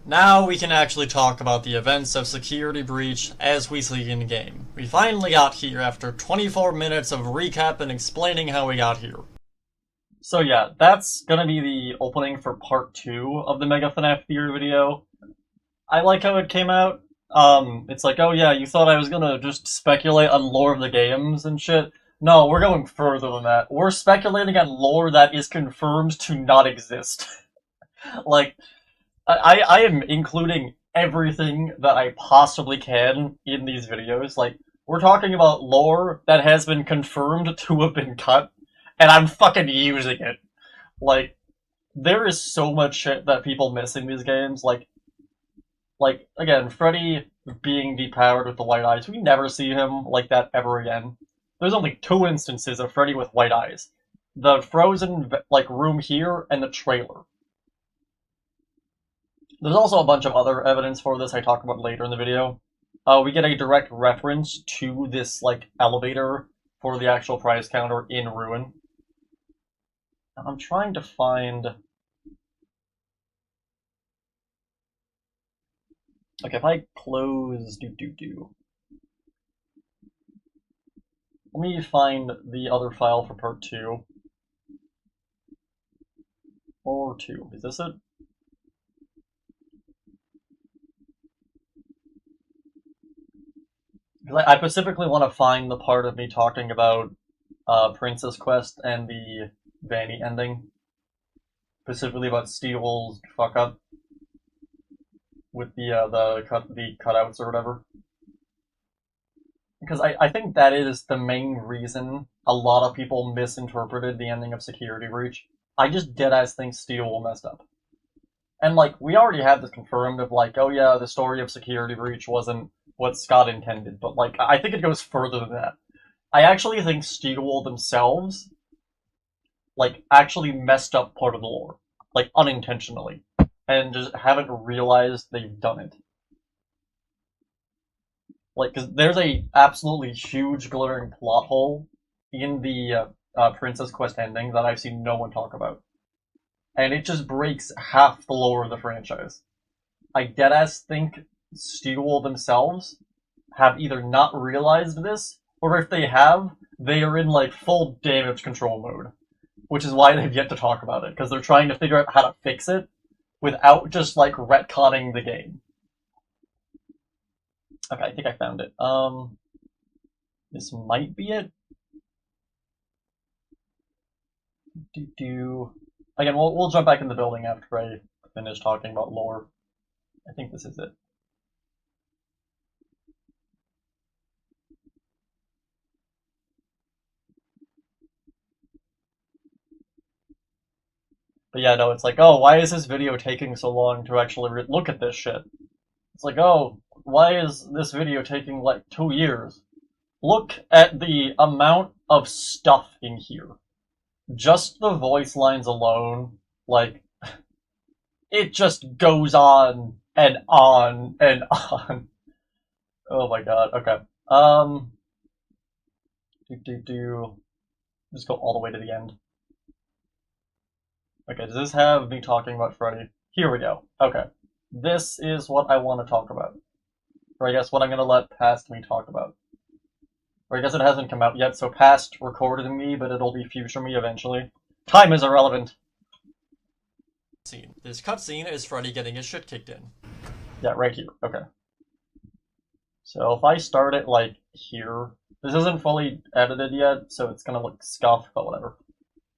Now we can actually talk about the events of Security Breach as we see in-game. We finally got here after 24 minutes of recap and explaining how we got here. So yeah, that's gonna be the opening for part 2 of the Mega FNAF Theory video. I like how it came out. It's like, oh yeah, you thought I was gonna just speculate on lore of the games and shit? No, we're going further than that. We're speculating on lore that is confirmed to not exist. Like, I am including everything that I possibly can in these videos. Like, we're talking about lore that has been confirmed to have been cut, and I'm fucking using it. Like, there is so much shit that people miss in these games. Like, again, Freddy being depowered with the white eyes, we never see him like that ever again. There's only 2 instances of Freddy with white eyes. The frozen, like, room here, and the trailer. There's also a bunch of other evidence for this I talk about later in the video. We get a direct reference to this, like, elevator for the actual prize counter in Ruin. I'm trying to find... Okay, if I close... Let me find the other file for part 2. Or 2. Is this it? I specifically want to find the part of me talking about Princess Quest and the Vanny ending. Specifically about Steel's fuck up with the cutouts or whatever. Because I think that is the main reason a lot of people misinterpreted the ending of Security Breach. I just deadass think Steel messed up. And, like, we already had this confirmed of, like, oh yeah, the story of Security Breach wasn't what Scott intended, but, like, I think it goes further than that. I actually think Steel themselves, like, actually messed up part of the lore. Like, unintentionally. And just haven't realized they've done it. Like, cause there's a absolutely huge glaring plot hole in the Princess Quest ending that I've seen no one talk about. And it just breaks half the lore of the franchise. I deadass think Steel themselves have either not realized this, or if they have, they are in like full damage control mode. Which is why they've yet to talk about it, because they're trying to figure out how to fix it without just like retconning the game. Okay, I think I found it. This might be it. Again, we'll jump back in the building after I finish talking about lore. I think this is it. But yeah, no, it's like, oh, why is this video taking so long to actually look at this shit? It's like, oh, why is this video taking like 2 years? Look at the amount of stuff in here. Just the voice lines alone, like, it just goes on and on and on. Oh my god, okay. Just go all the way to the end. Okay, does this have me talking about Freddy? Here we go. Okay. This is what I want to talk about. Or I guess what I'm going to let Past me talk about. Or I guess it hasn't come out yet, so Past recorded me, but it'll be future me eventually. Time is irrelevant. This cutscene is Freddy getting his shit kicked in. Yeah, right here. Okay. So if I start it, like, here... This isn't fully edited yet, so it's gonna look scuffed, but whatever.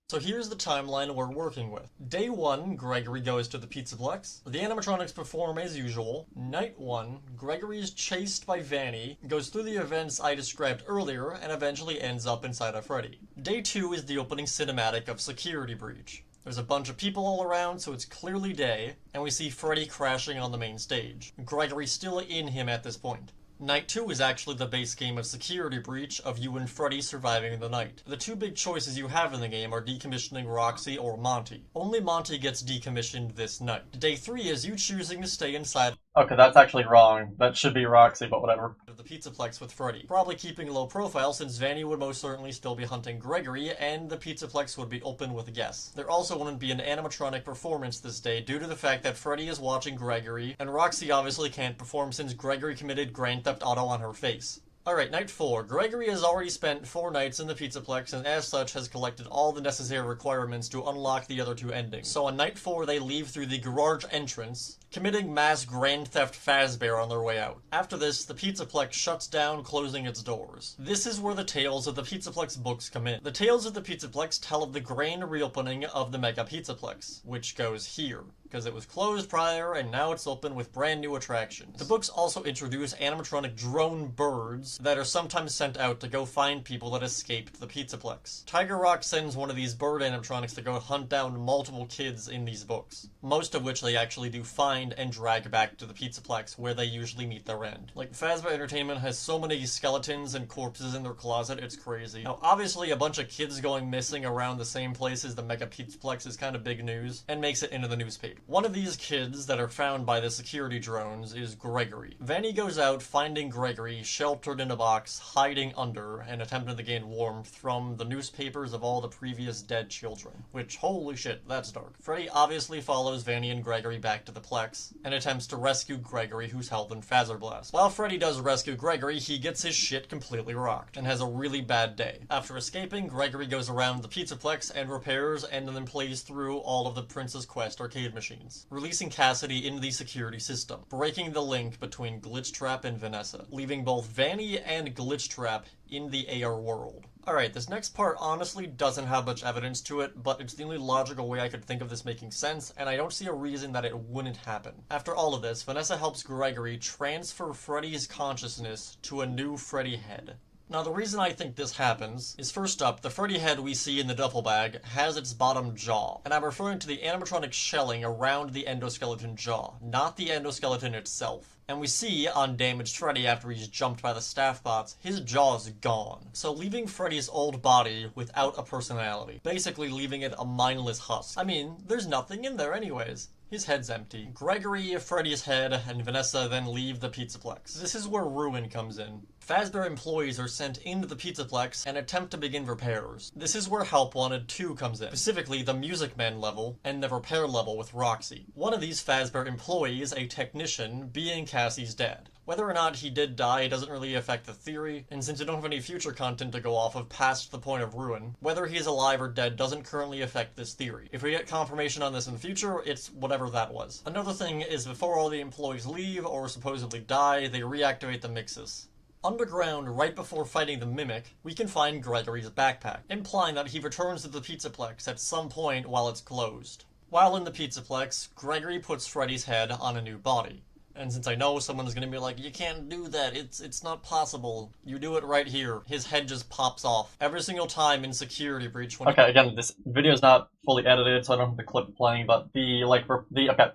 So here's the timeline we're working with. Day 1, Gregory goes to the Pizzaplex. The animatronics perform as usual. Night 1, Gregory is chased by Vanny, goes through the events I described earlier, and eventually ends up inside of Freddy. Day 2 is the opening cinematic of Security Breach. There's a bunch of people all around, so it's clearly day, and we see Freddy crashing on the main stage. Gregory's still in him at this point. Night 2 is actually the base game of Security Breach, of you and Freddy surviving the night. The two big choices you have in the game are decommissioning Roxy or Monty. Only Monty gets decommissioned this night. Day 3 is you choosing to stay inside Okay, that's actually wrong. That should be Roxy, but whatever. of the Pizzaplex with Freddy. Probably keeping low profile since Vanny would most certainly still be hunting Gregory, and the Pizzaplex would be open with guests. There also wouldn't be an animatronic performance this day due to the fact that Freddy is watching Gregory, and Roxy obviously can't perform since Gregory committed Grand Theft Auto on her face. Alright, night 4. Gregory has already spent 4 nights in the Pizzaplex and as such has collected all the necessary requirements to unlock the other 2 endings. So on night 4 they leave through the garage entrance, committing mass Grand Theft Fazbear on their way out. After this, the Pizzaplex shuts down, closing its doors. This is where the Tales of the Pizzaplex books come in. The Tales of the Pizzaplex tell of the grand reopening of the Mega Pizzaplex, which goes here, because it was closed prior and now it's open with brand new attractions. The books also introduce animatronic drone birds that are sometimes sent out to go find people that escaped the Pizzaplex. Tiger Rock sends one of these bird animatronics to go hunt down multiple kids in these books, most of which they actually do find and drag back to the Pizzaplex, where they usually meet their end. Like, Fazbear Entertainment has so many skeletons and corpses in their closet, it's crazy. Now, obviously, a bunch of kids going missing around the same place as the Mega Pizzaplex is kind of big news, and makes it into the newspaper. One of these kids that are found by the security drones is Gregory. Vanny goes out, finding Gregory sheltered in a box, hiding under, and attempting to gain warmth from the newspapers of all the previous dead children. Which, holy shit, that's dark. Freddy obviously follows Vanny and Gregory back to the Plex, and attempts to rescue Gregory, who's held in Phaser Blast. While Freddy does rescue Gregory, he gets his shit completely rocked, and has a really bad day. After escaping, Gregory goes around the Pizzaplex and repairs and then plays through all of the Princess Quest arcade machines, releasing Cassidy into the security system, breaking the link between Glitchtrap and Vanessa, leaving both Vanny and Glitchtrap in the AR world. Alright, this next part honestly doesn't have much evidence to it, but it's the only logical way I could think of this making sense, and I don't see a reason that it wouldn't happen. After all of this, Vanessa helps Gregory transfer Freddy's consciousness to a new Freddy head. Now, the reason I think this happens is, first up, the Freddy head we see in the duffel bag has its bottom jaw, and I'm referring to the animatronic shelling around the endoskeleton jaw, not the endoskeleton itself. And we see, on damaged Freddy after he's jumped by the staff bots, his jaw's gone. So leaving Freddy's old body without a personality. Basically leaving it a mindless husk. I mean, there's nothing in there anyways. His head's empty. Gregory, Freddy's head, and Vanessa then leave the Pizzaplex. This is where Ruin comes in. Fazbear employees are sent into the Pizzaplex and attempt to begin repairs. This is where Help Wanted 2 comes in, specifically the Music Man level and the repair level with Roxy. One of these Fazbear employees, a technician, being Cassie's dad. Whether or not he did die doesn't really affect the theory, and since you don't have any future content to go off of past the point of ruin, whether he is alive or dead doesn't currently affect this theory. If we get confirmation on this in the future, it's whatever that was. Another thing is before all the employees leave or supposedly die, they reactivate the Mixus. Underground, right before fighting the Mimic, we can find Gregory's backpack, implying that he returns to the Pizzaplex at some point while it's closed. While in the Pizzaplex, Gregory puts Freddy's head on a new body. And since I know someone's gonna be like, you can't do that, it's not possible. You do it right here. His head just pops off. Every single time in Security Breach when— Okay, again, this video's not fully edited, so I don't have the clip playing, but okay.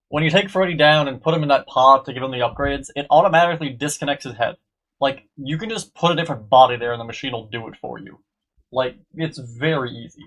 When you take Freddy down and put him in that pod to give him the upgrades, it automatically disconnects his head. Like, you can just put a different body there and the machine will do it for you. Like, it's very easy.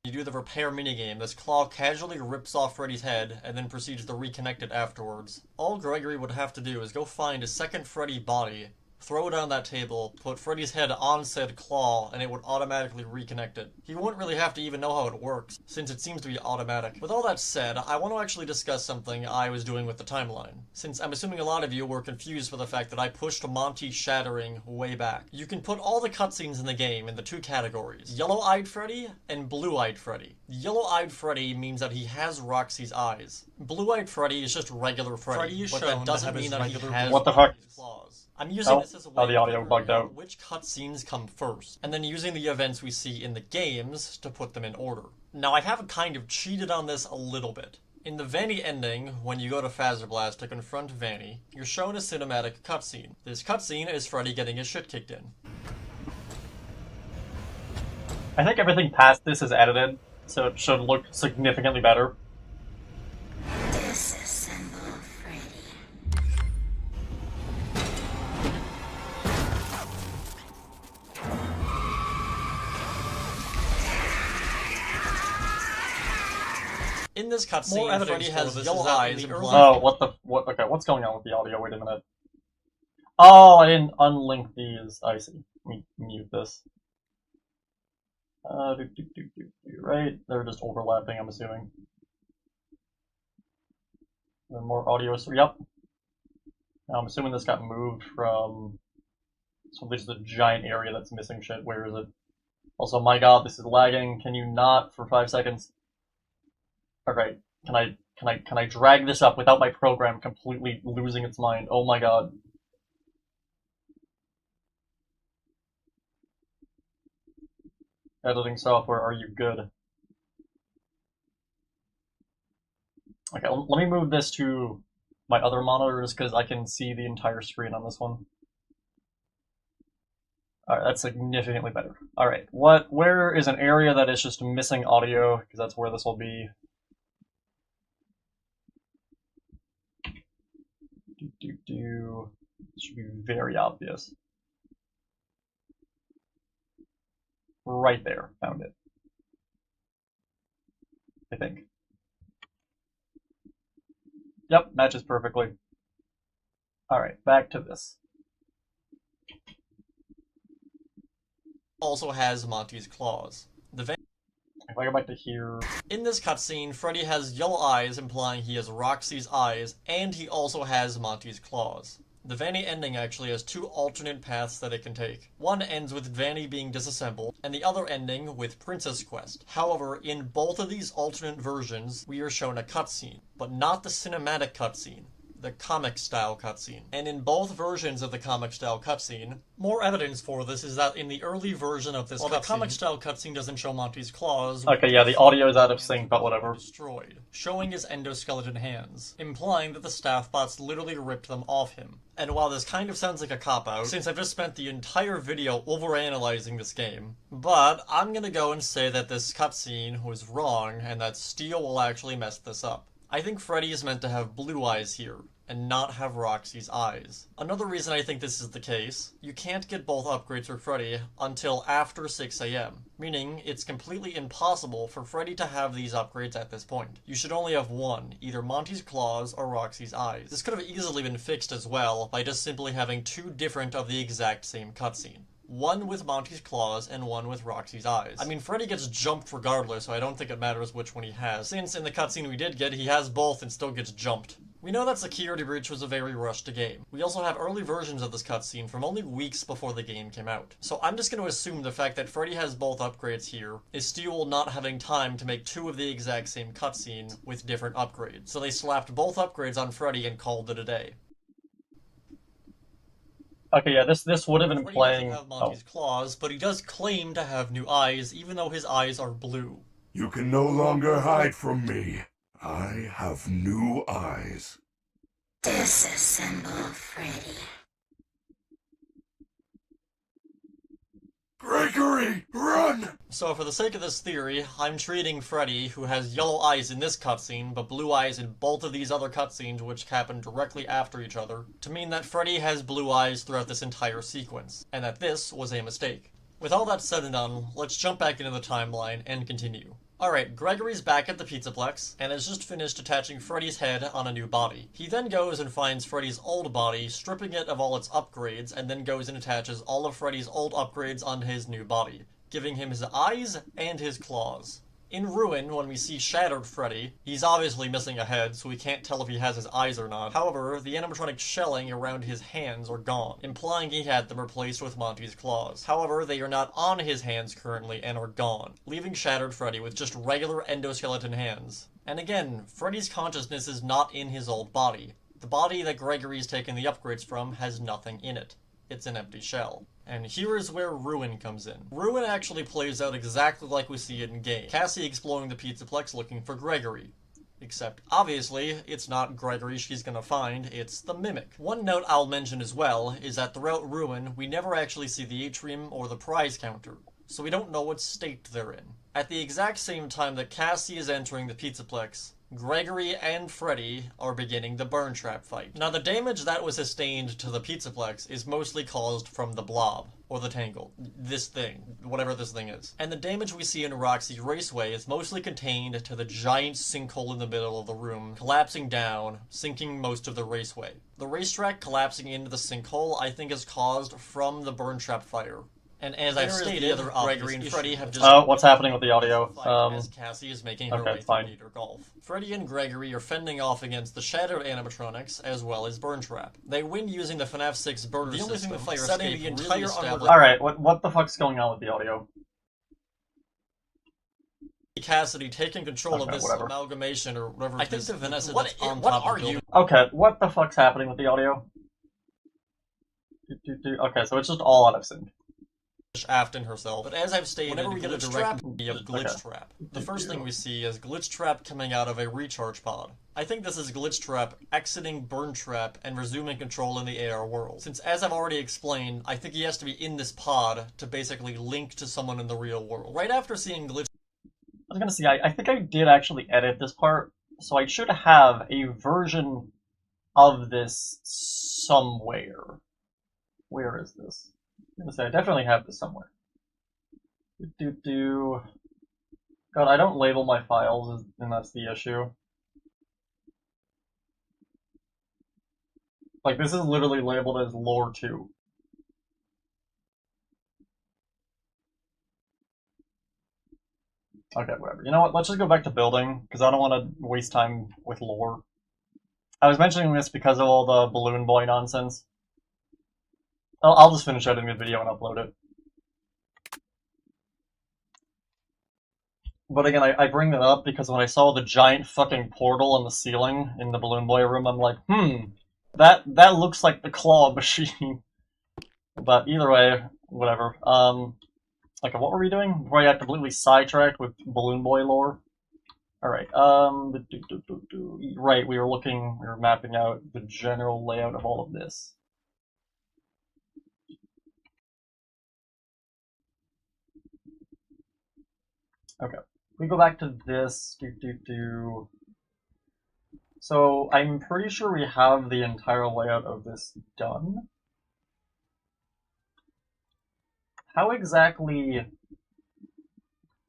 You do the repair minigame, this claw casually rips off Freddy's head and then proceeds to reconnect it afterwards. All Gregory would have to do is go find a second Freddy body, throw it on that table, put Freddy's head on said claw, and it would automatically reconnect it. He wouldn't really have to even know how it works, since it seems to be automatic. With all that said, I want to actually discuss something I was doing with the timeline, since I'm assuming a lot of you were confused for the fact that I pushed Monty Shattering way back. You can put all the cutscenes in the game into two categories, Yellow-Eyed Freddy and Blue-Eyed Freddy. Yellow-Eyed Freddy means that he has Roxy's eyes. Blue-Eyed Freddy is just regular Freddy, but that doesn't mean that he has Roxy's claws. I'm using this as a way the audio bugged out. Which cutscenes come first, and then using the events we see in the games to put them in order. Now, I have kind of cheated on this a little bit. In the Vanny ending, when you go to Fazerblast to confront Vanny, you're shown a cinematic cutscene. This cutscene is Freddy getting his shit kicked in. I think everything past this is edited, so it should look significantly better. Disassemble Freddy. In this cutscene, Freddy has yellow eyes. Okay, what's going on with the audio? Wait a minute. Oh, I didn't unlink these. I see. Let me mute this. Right? They're just overlapping, I'm assuming. There more audio. Yep. Now, I'm assuming this got moved from... So there's the giant area that's missing shit. Where is it? Also, my god, this is lagging. Can you not for 5 seconds? Okay, can I drag this up without my program completely losing its mind? Oh my god. Editing software, are you good? Okay, let me move this to my other monitors because I can see the entire screen on this one. Alright, that's significantly better. Alright, where is an area that is just missing audio? Because that's where this will be. This should be very obvious. Right there, found it. I think. Yep, matches perfectly. Alright, back to this. Also has Monty's claws. If I go back to here... In this cutscene, Freddy has yellow eyes, implying he has Roxy's eyes, and he also has Monty's claws. The Vanny ending actually has two alternate paths that it can take. One ends with Vanny being disassembled, and the other ending with Princess Quest. However, in both of these alternate versions, we are shown a cutscene, but not the cinematic cutscene. The comic-style cutscene. And in both versions of the comic-style cutscene, more evidence for this is that in the early version of this the comic-style cutscene doesn't show Monty's claws. Okay, yeah, the audio is out of sync, but whatever. Destroyed, showing his endoskeleton hands, implying that the staff bots literally ripped them off him. And while this kind of sounds like a cop-out, since I've just spent the entire video overanalyzing this game, but I'm gonna go and say that this cutscene was wrong, and that Steel will actually mess this up. I think Freddy is meant to have blue eyes here. and not have Roxy's eyes. Another reason I think this is the case, you can't get both upgrades for Freddy until after 6 AM, meaning it's completely impossible for Freddy to have these upgrades at this point. You should only have one, either Monty's claws or Roxy's eyes. This could have easily been fixed as well by just simply having two different of the exact same cutscene. One with Monty's claws and one with Roxy's eyes. I mean, Freddy gets jumped regardless, so I don't think it matters which one he has, since in the cutscene we did get, he has both and still gets jumped. We know that Security Breach was a very rushed game. We also have early versions of this cutscene from only weeks before the game came out. So I'm just going to assume the fact that Freddy has both upgrades here is still not having time to make two of the exact same cutscene with different upgrades. So they slapped both upgrades on Freddy and called it a day. Okay, yeah, this would have been Freddy playing... doesn't have Monty's claws, but he does claim to have new eyes, even though his eyes are blue. You can no longer hide from me. I have new eyes. Disassemble Freddy. Gregory, run! So for the sake of this theory, I'm treating Freddy, who has yellow eyes in this cutscene, but blue eyes in both of these other cutscenes which happen directly after each other, to mean that Freddy has blue eyes throughout this entire sequence, and that this was a mistake. With all that said and done, let's jump back into the timeline and continue. Alright, Gregory's back at the Pizzaplex, and has just finished attaching Freddy's head on a new body. He then goes and finds Freddy's old body, stripping it of all its upgrades, and then goes and attaches all of Freddy's old upgrades on his new body, giving him his eyes and his claws. In Ruin, when we see Shattered Freddy, he's obviously missing a head, so we can't tell if he has his eyes or not. However, the animatronic shelling around his hands are gone, implying he had them replaced with Monty's claws. However, they are not on his hands currently and are gone, leaving Shattered Freddy with just regular endoskeleton hands. And again, Freddy's consciousness is not in his old body. The body that Gregory's taken the upgrades from has nothing in it. It's an empty shell. And here is where Ruin comes in. Ruin actually plays out exactly like we see it in game. Cassie exploring the Pizzaplex looking for Gregory. Except, obviously, it's not Gregory she's gonna find, it's the Mimic. One note I'll mention as well is that throughout Ruin, we never actually see the atrium or the prize counter, so we don't know what state they're in. At the exact same time that Cassie is entering the Pizzaplex, Gregory and Freddy are beginning the burn trap fight. Now the damage that was sustained to the Pizzaplex is mostly caused from the blob, or the tangle, this thing, whatever this thing is. And the damage we see in Roxy Raceway is mostly contained to the giant sinkhole in the middle of the room, collapsing down, sinking most of the raceway. The racetrack collapsing into the sinkhole I think is caused from the burn trap fire. And as I've stated, Gregory and Freddy have just... Oh, what's happening with the audio? As Cassie is making her okay, way fine. through Leader Golf. Freddy and Gregory are fending off against the Shattered animatronics, as well as Burn Trap. They win using the FNAF 6 burner system, only thing the fire setting escape the entire really established... Alright, what the fuck's going on with the audio? Cassidy taking control of Okay, this whatever. amalgamation, or whatever. I think the Vanessa What- that's on what top are of the you? Okay, what the fuck's happening with the audio? Okay, so it's just all out of sync. Afton herself. But as I've stated, Whenever we get a Glitch direct- Trap of Glitch Okay. Trap. The first thing we see is Glitch Trap coming out of a recharge pod. I think this is Glitch Trap exiting Burn Trap and resuming control in the AR world. Since, as I've already explained, I think he has to be in this pod to basically link to someone in the real world. Right after seeing Glitch I was gonna say, I think I did actually edit this part, so I should have a version of this somewhere. Where is this? I'm gonna say I definitely have this somewhere. God, I don't label my files, and that's the issue. Like, this is literally labeled as lore 2. Okay, whatever. You know what, let's just go back to building, because I don't want to waste time with lore. I was mentioning this because of all the Balloon Boy nonsense. I'll just finish editing the video and upload it. But again, I bring that up because when I saw the giant fucking portal on the ceiling in the Balloon Boy room, I'm like, that looks like the claw machine. But either way, whatever. Okay, what were we doing? Before I got completely sidetracked with Balloon Boy lore? Alright, right, we were mapping out the general layout of all of this. Okay, we go back to this, So I'm pretty sure we have the entire layout of this done. How exactly...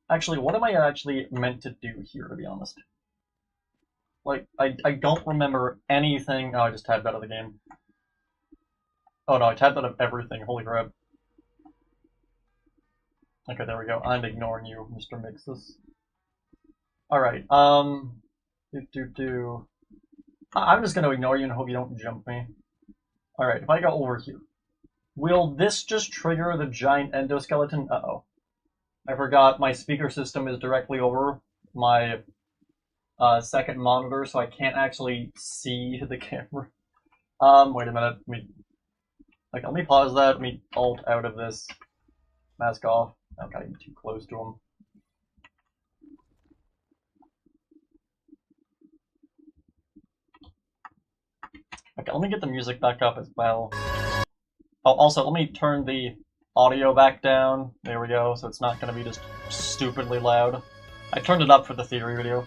Actually, what am I actually meant to do here, to be honest? Like, I don't remember anything... Oh, I just tabbed out of the game. Oh no, I tabbed out of everything, holy crap. Okay, there we go. I'm ignoring you, Mr. Mixes. Alright, I'm just gonna ignore you and hope you don't jump me. Alright, if I go over here, will this just trigger the giant endoskeleton? Uh-oh. I forgot my speaker system is directly over my second monitor, so I can't actually see the camera. Wait a minute. Let me pause that. Let me alt out of this. Mask off. I don't gotta get too close to him. Okay, let me get the music back up as well. Oh, also, let me turn the audio back down. There we go, so it's not gonna be just stupidly loud. I turned it up for the theory video.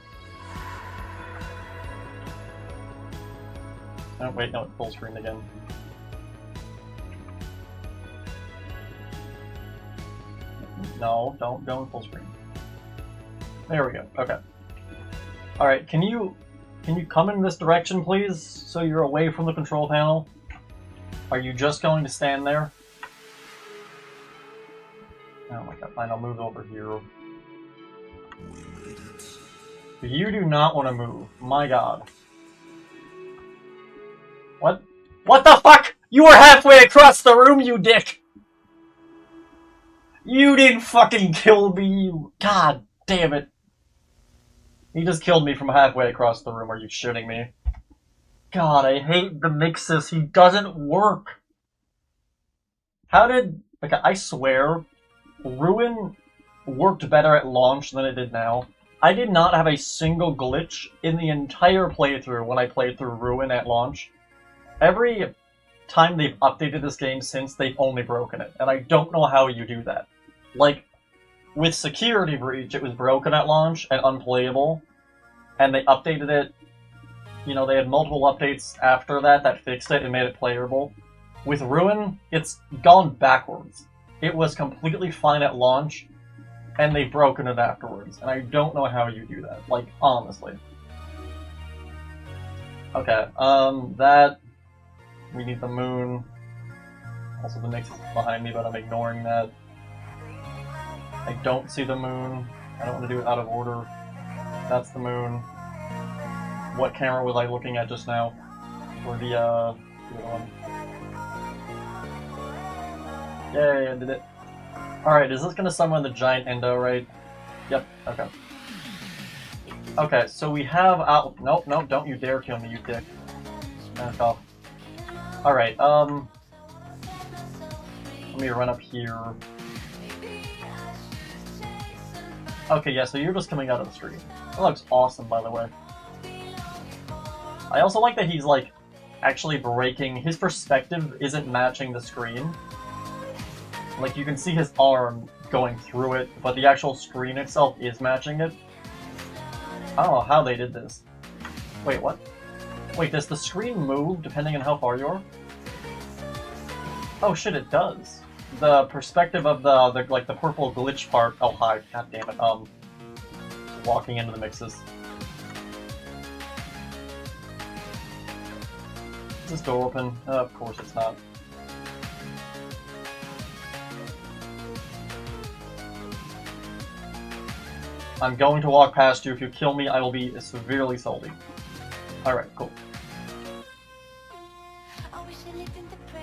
Oh, wait, no, it full screen again. No, don't go in full screen. There we go, okay. Alright, can you come in this direction, please? So you're away from the control panel? Are you just going to stand there? Oh my god, fine, I'll move over here. You do not want to move. My god. What? What the fuck?! You were halfway across the room, you dick! You didn't fucking kill me, you... God damn it. He just killed me from halfway across the room, are you shitting me? God, I hate the Mixes, he doesn't work! How did... Okay, I swear, Ruin worked better at launch than it did now. I did not have a single glitch in the entire playthrough when I played through Ruin at launch. Every time they've updated this game since, they've only broken it, and I don't know how you do that. Like, with Security Breach, it was broken at launch and unplayable, and they updated it. You know, they had multiple updates after that fixed it and made it playable. With Ruin, it's gone backwards. It was completely fine at launch, and they've broken it afterwards, and I don't know how you do that, like, honestly. Okay, we need the moon. Also, the Mix is behind me, but I'm ignoring that. I don't see the moon. I don't want to do it out of order. That's the moon. What camera was I looking at just now? Or the other one? Yay, I did it. Alright, is this gonna summon the giant endo, right? Yep, okay. Okay, so we have nope, don't you dare kill me, you dick. Back off. Alright, let me run up here. Okay, yeah, so you're just coming out of the street. That looks awesome, by the way. I also like that he's, like, actually breaking... His perspective isn't matching the screen. Like, you can see his arm going through it, but the actual screen itself is matching it. I don't know how they did this. Wait, what? Wait, does the screen move depending on how far you are? Oh shit, it does. The perspective of the purple glitch part... Oh, hi. God damn it. Walking into the Mixes. Is this door open? Of course it's not. I'm going to walk past you. If you kill me, I will be severely salty. Alright, cool.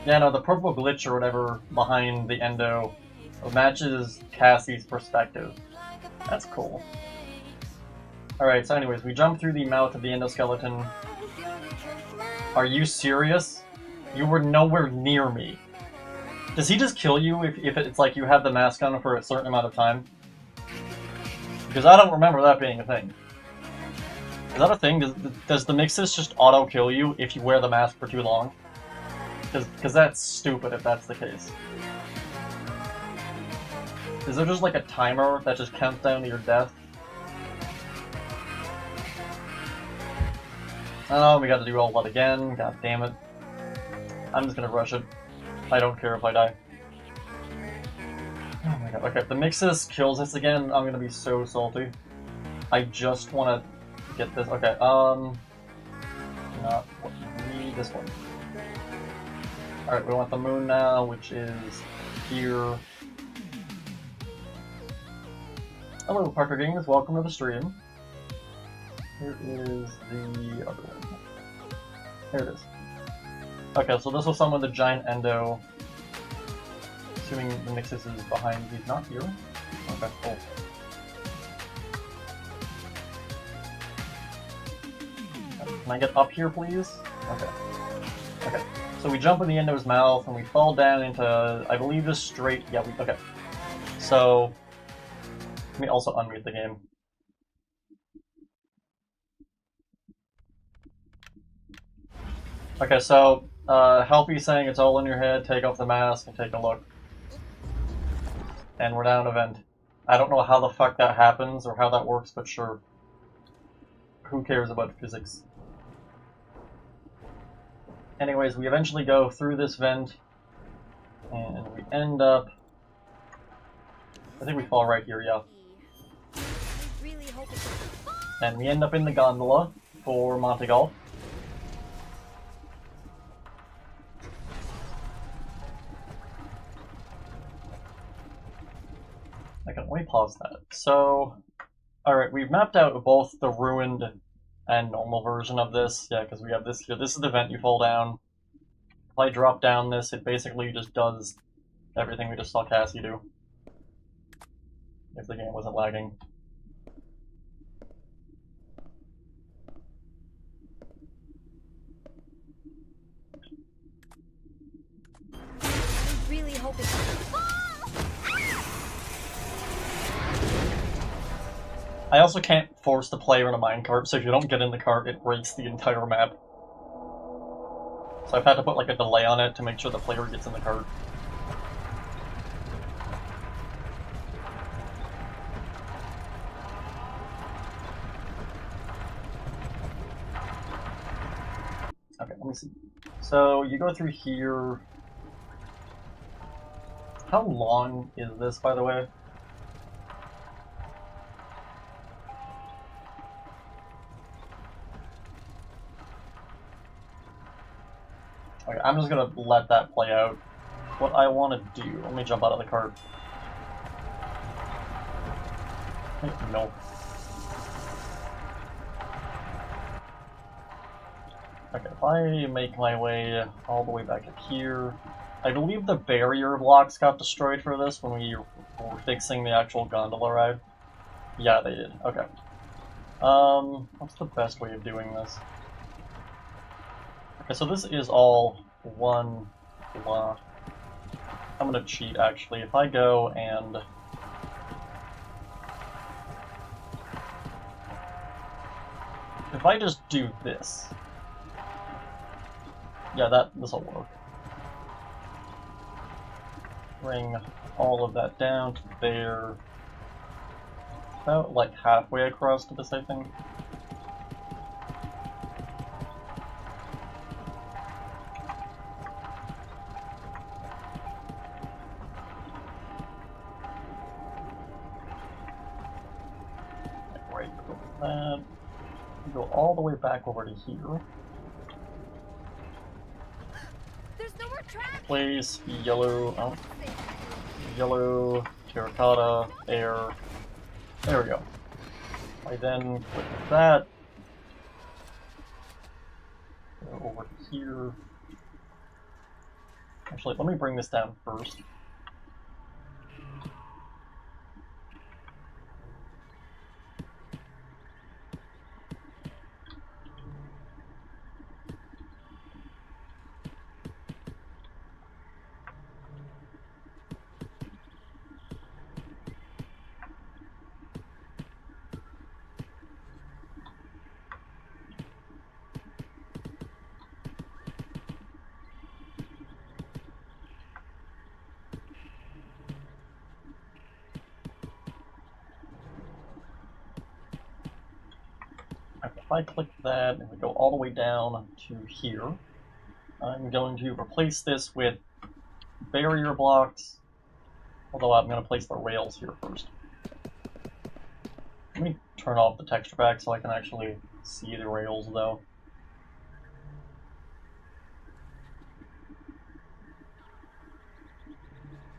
Yeah, no, the purple glitch or whatever behind the endo matches Cassie's perspective. That's cool. Alright, so anyways, we jump through the mouth of the endoskeleton. Are you serious? You were nowhere near me. Does he just kill you if it's like you have the mask on for a certain amount of time? Because I don't remember that being a thing. Is that a thing? Does the Mixes just auto-kill you if you wear the mask for too long? Because that's stupid if that's the case. Is there just like a timer that just counts down to your death? Oh, we gotta do all that again. God damn it. I'm just gonna rush it. I don't care if I die. Oh my god. Okay, if the Mixus kills us again, I'm gonna be so salty. I just wanna get this. Okay, not what we need, this one. Alright, we want the moon now, which is here. Hello, Parker Games, welcome to the stream. Here is the other one. Here it is. Okay, so this will summon the giant endo. Assuming the Mixus is behind, he's not here. Okay, cool. Can I get up here, please? Okay. Okay. So we jump in the endo's mouth and we fall down into, I believe, just straight. Yeah, okay. So, let me also unmute the game. Okay, so, Helpy's saying it's all in your head, take off the mask and take a look. And we're down a vent. I don't know how the fuck that happens or how that works, but sure. Who cares about physics? Anyways, we eventually go through this vent, and we end up... I think we fall right here, yeah. And we end up in the gondola for Monte Golf. Okay, let me pause that. So, alright, we've mapped out both the ruined and normal version of this. Yeah, because we have this here. This is the vent you fall down. If I drop down this, it basically just does everything we just saw Cassie do. If the game wasn't lagging. I really hope it's... I also can't force the player in a minecart, so if you don't get in the cart, it breaks the entire map. So I've had to put like a delay on it to make sure the player gets in the cart. Okay, let me see. So you go through here. How long is this, by the way? Okay, I'm just gonna let that play out. What I want to do, let me jump out of the cart. Nope. Okay, if I make my way all the way back up here, I believe the barrier blocks got destroyed for this when we were fixing the actual gondola ride. Yeah, they did. Okay. What's the best way of doing this? Okay, so this is all one block. I'm gonna cheat, actually. If I go and... if I just do this... yeah, this'll work. Bring all of that down to there. About, like, halfway across to this, I think. That. Go all the way back over to here. There's no more track. Place yellow, yellow, terracotta, air. There we go. I then click that. Go over here. Actually, let me bring this down first. if I click that and we go all the way down to here, I'm going to replace this with barrier blocks, although I'm going to place the rails here first. Let me turn off the texture pack so I can actually see the rails though.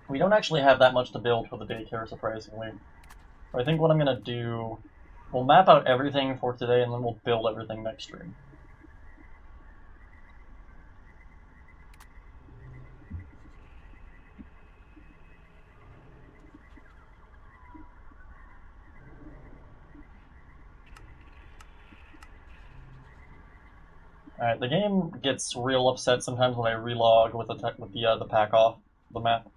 We don't actually have that much to build for the daycare, surprisingly. I think what I'm going to do, we'll map out everything for today and then we'll build everything next stream. Alright, the game gets real upset sometimes when I relog with the pack off the map.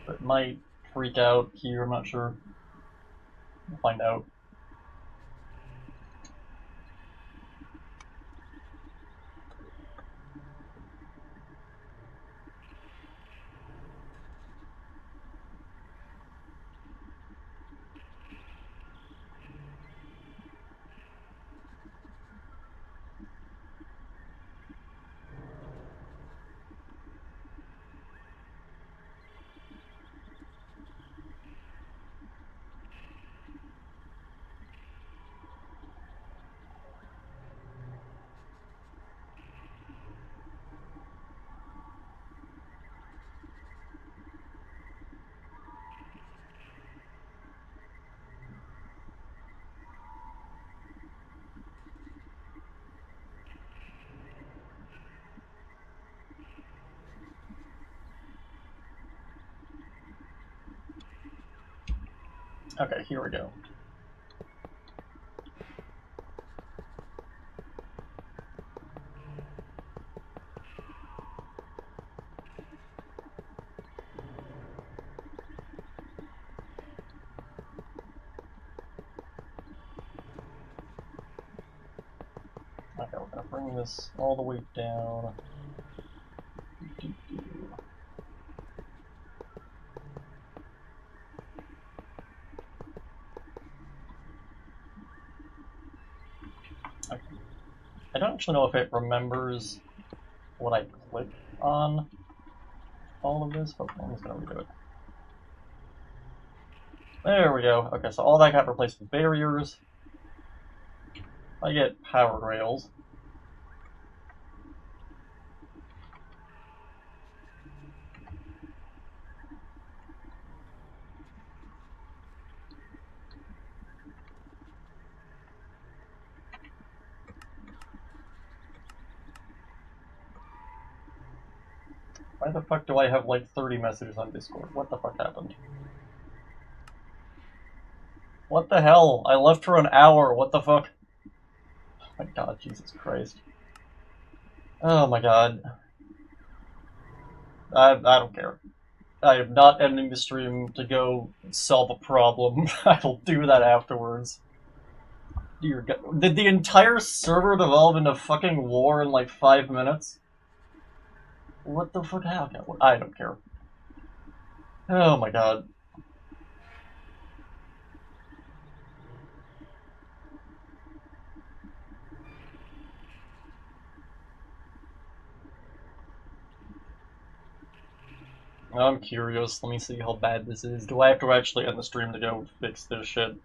It might freak out here, I'm not sure. We'll find out. Okay, here we go. Okay, we're gonna bring this all the way down. Okay. I don't actually know if it remembers what I click on all of this, but I'm just gonna redo it. There we go. Okay, so all that got replaced with barriers. I get powered rails. Why the fuck do I have like 30 messages on Discord? What the fuck happened? What the hell? I left for an hour, what the fuck? Oh my god, Jesus Christ. Oh my god. I don't care. I am not ending the stream to go solve a problem. I'll do that afterwards. Dear God. Did the entire server devolve into fucking war in like 5 minutes? What the fuck happened? I don't care. Oh my god. I'm curious. Let me see how bad this is. Do I have to actually end the stream to go fix this shit?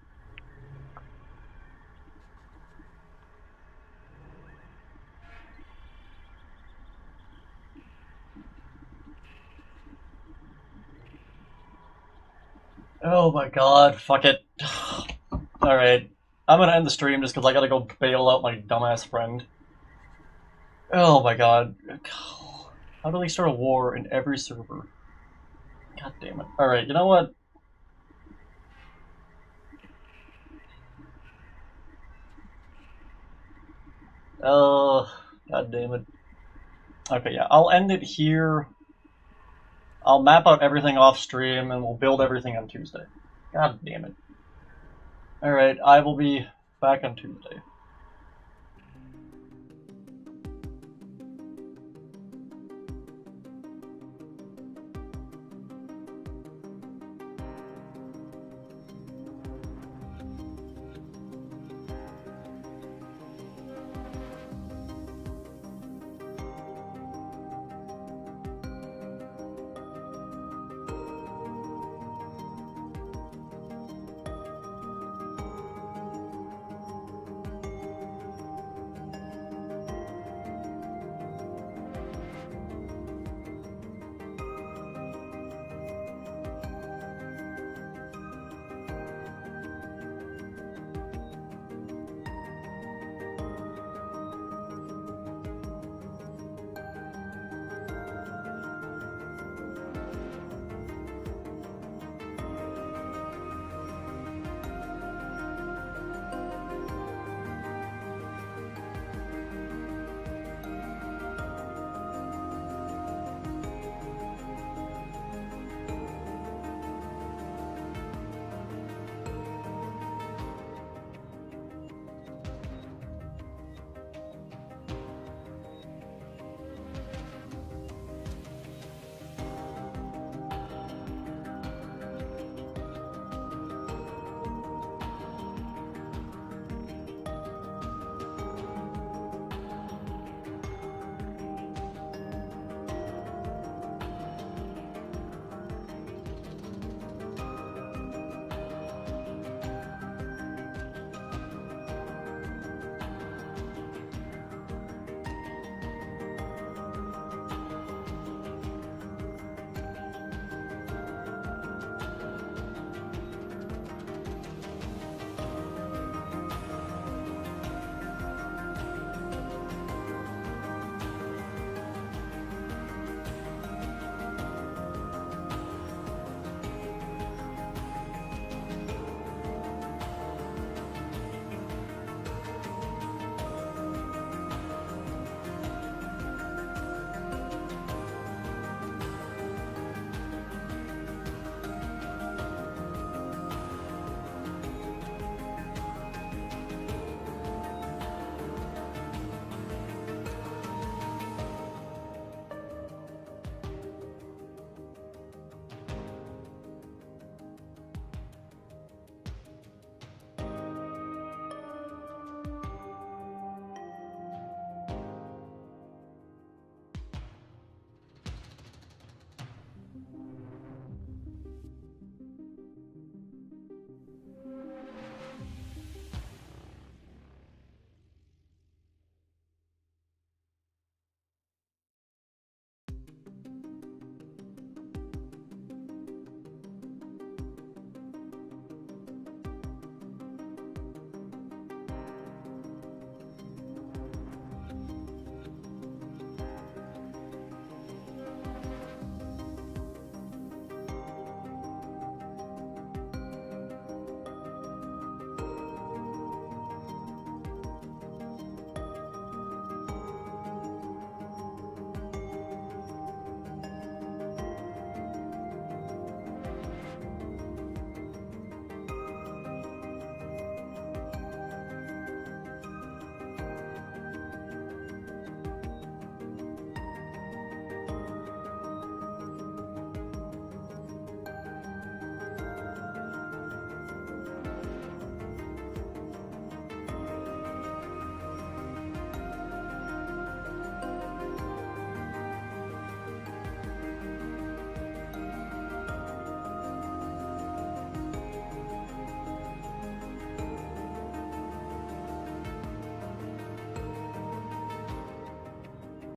Oh my god, fuck it. Alright. I'm gonna end the stream just because I gotta go bail out my dumbass friend. Oh my god. How do they start a war in every server? God damn it. Alright, you know what? God damn it. Okay, yeah, I'll end it here. I'll map out everything off stream and we'll build everything on Tuesday. God damn it. Alright, I will be back on Tuesday.